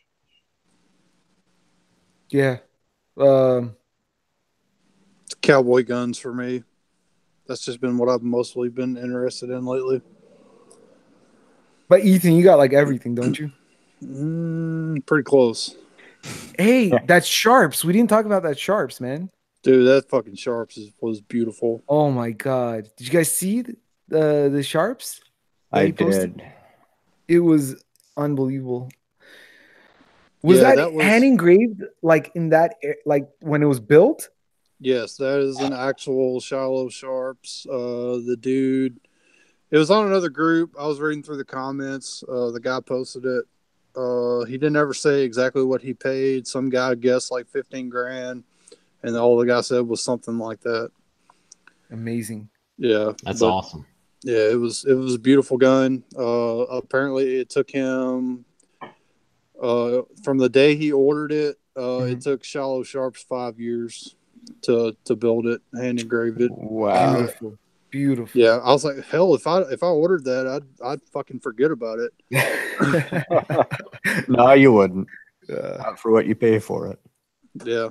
Yeah. Cowboy guns for me. That's just been what I've mostly been interested in lately. But Ethan, you got like everything, don't you? Pretty close. Hey, Yeah. that's Sharps. We didn't talk about that Sharps, man. Dude, that fucking Sharps was beautiful. Oh my god. Did you guys see the Sharps? that I he posted? did. It was unbelievable. Was Yeah, that that was- hand engraved like in that like when it was built? Yes, that is an actual Shiloh Sharps. The dude, it was on another group. I was reading through the comments. The guy posted it. He didn't ever say exactly what he paid. Some guy guessed like 15 grand, and all the guy said was something like that. Amazing. Yeah, That's awesome. Yeah, it was a beautiful gun. Apparently, it took him from the day he ordered it. It took Shiloh Sharps 5 years to build it, hand engraved it. Wow. Beautiful. Beautiful. Yeah, I was like, hell, if I ordered that, I'd fucking forget about it. No, you wouldn't. Not for what you pay for it. Yeah.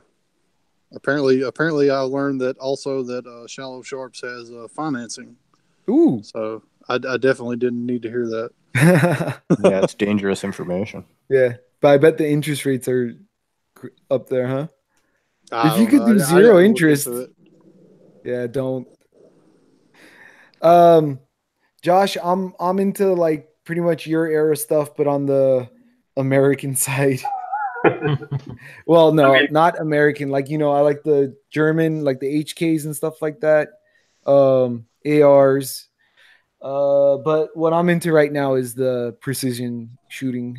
Apparently, I learned that also that Shiloh Sharps has financing. Ooh. So I definitely didn't need to hear that. Yeah, it's dangerous information. Yeah, but I bet the interest rates are up there, huh? I If you don't could know. do I zero didn't look interest, into it. yeah, don't. Josh, I'm into like pretty much your era stuff, but on the American side. Well, no, not American. Like, you know, I like the German, like the HKs and stuff like that. ARs. But what I'm into right now is the precision shooting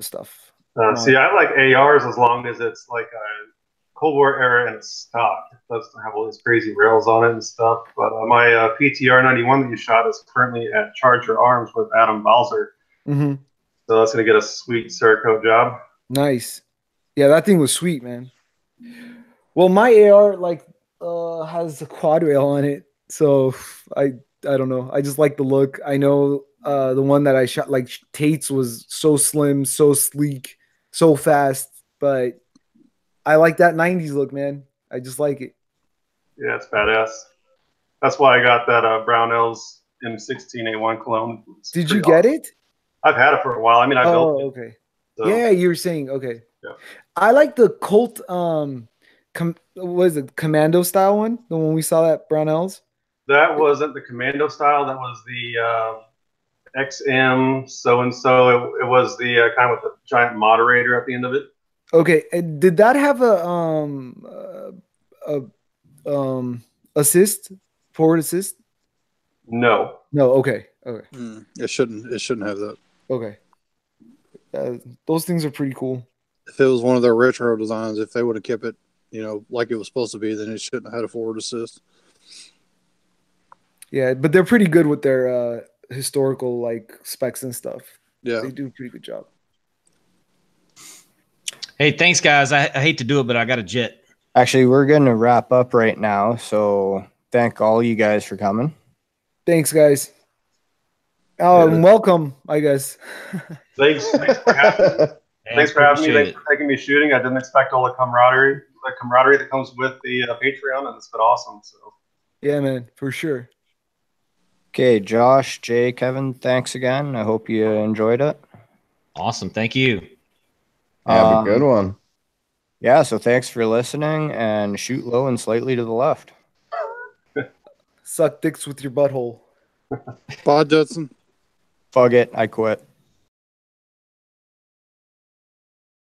stuff. See, I like ARs as long as it's like a Cold War era and it's stock. It doesn't have all these crazy rails on it and stuff. But my PTR 91 that you shot is currently at Charge Your Arms with Adam Balzer. Mm-hmm. So that's going to get a sweet Cerakote job. Nice. Yeah, that thing was sweet, man. Well, my AR like has a quad rail on it, so I don't know. I just like the look. I know the one that I shot like Tate's was so slim, so sleek, so fast, but I like that 90s look, man. I just like it. Yeah, it's badass. That's why I got that Brownells M16A1 clone. Did you get it? I've had it for a while. I mean, I built it. Okay. So. Yeah, you were saying okay. Yeah. I like the Colt what is it, commando style one? The one we saw at Brownells? That wasn't the commando style. That was the XM so and so. It was the kind with the giant moderator at the end of it. Okay, and did that have a assist, forward assist? No. No. Okay. Okay. It shouldn't have that. Okay. Those things are pretty cool. If it was one of their retro designs, if they would have kept it, you know, like it was supposed to be, then it shouldn't have had a forward assist. Yeah, but they're pretty good with their historical like specs and stuff. Yeah, they do a pretty good job. Hey, thanks, guys. I hate to do it, but I got a jet. Actually, we're going to wrap up right now. So thank all you guys for coming. Thanks, guys. Welcome, I guess. Thanks for having me. Thanks for having me. Thanks for taking me shooting. I didn't expect all the camaraderie that comes with the Patreon, and it's been awesome. So. Yeah, man, for sure. Okay, Josh, Jay, Kevin, thanks again. I hope you enjoyed it. Awesome. Thank you. Have a good one. Yeah, so thanks for listening, and shoot low and slightly to the left. Suck dicks with your butthole. Bye, Judson. Fuck it. I quit.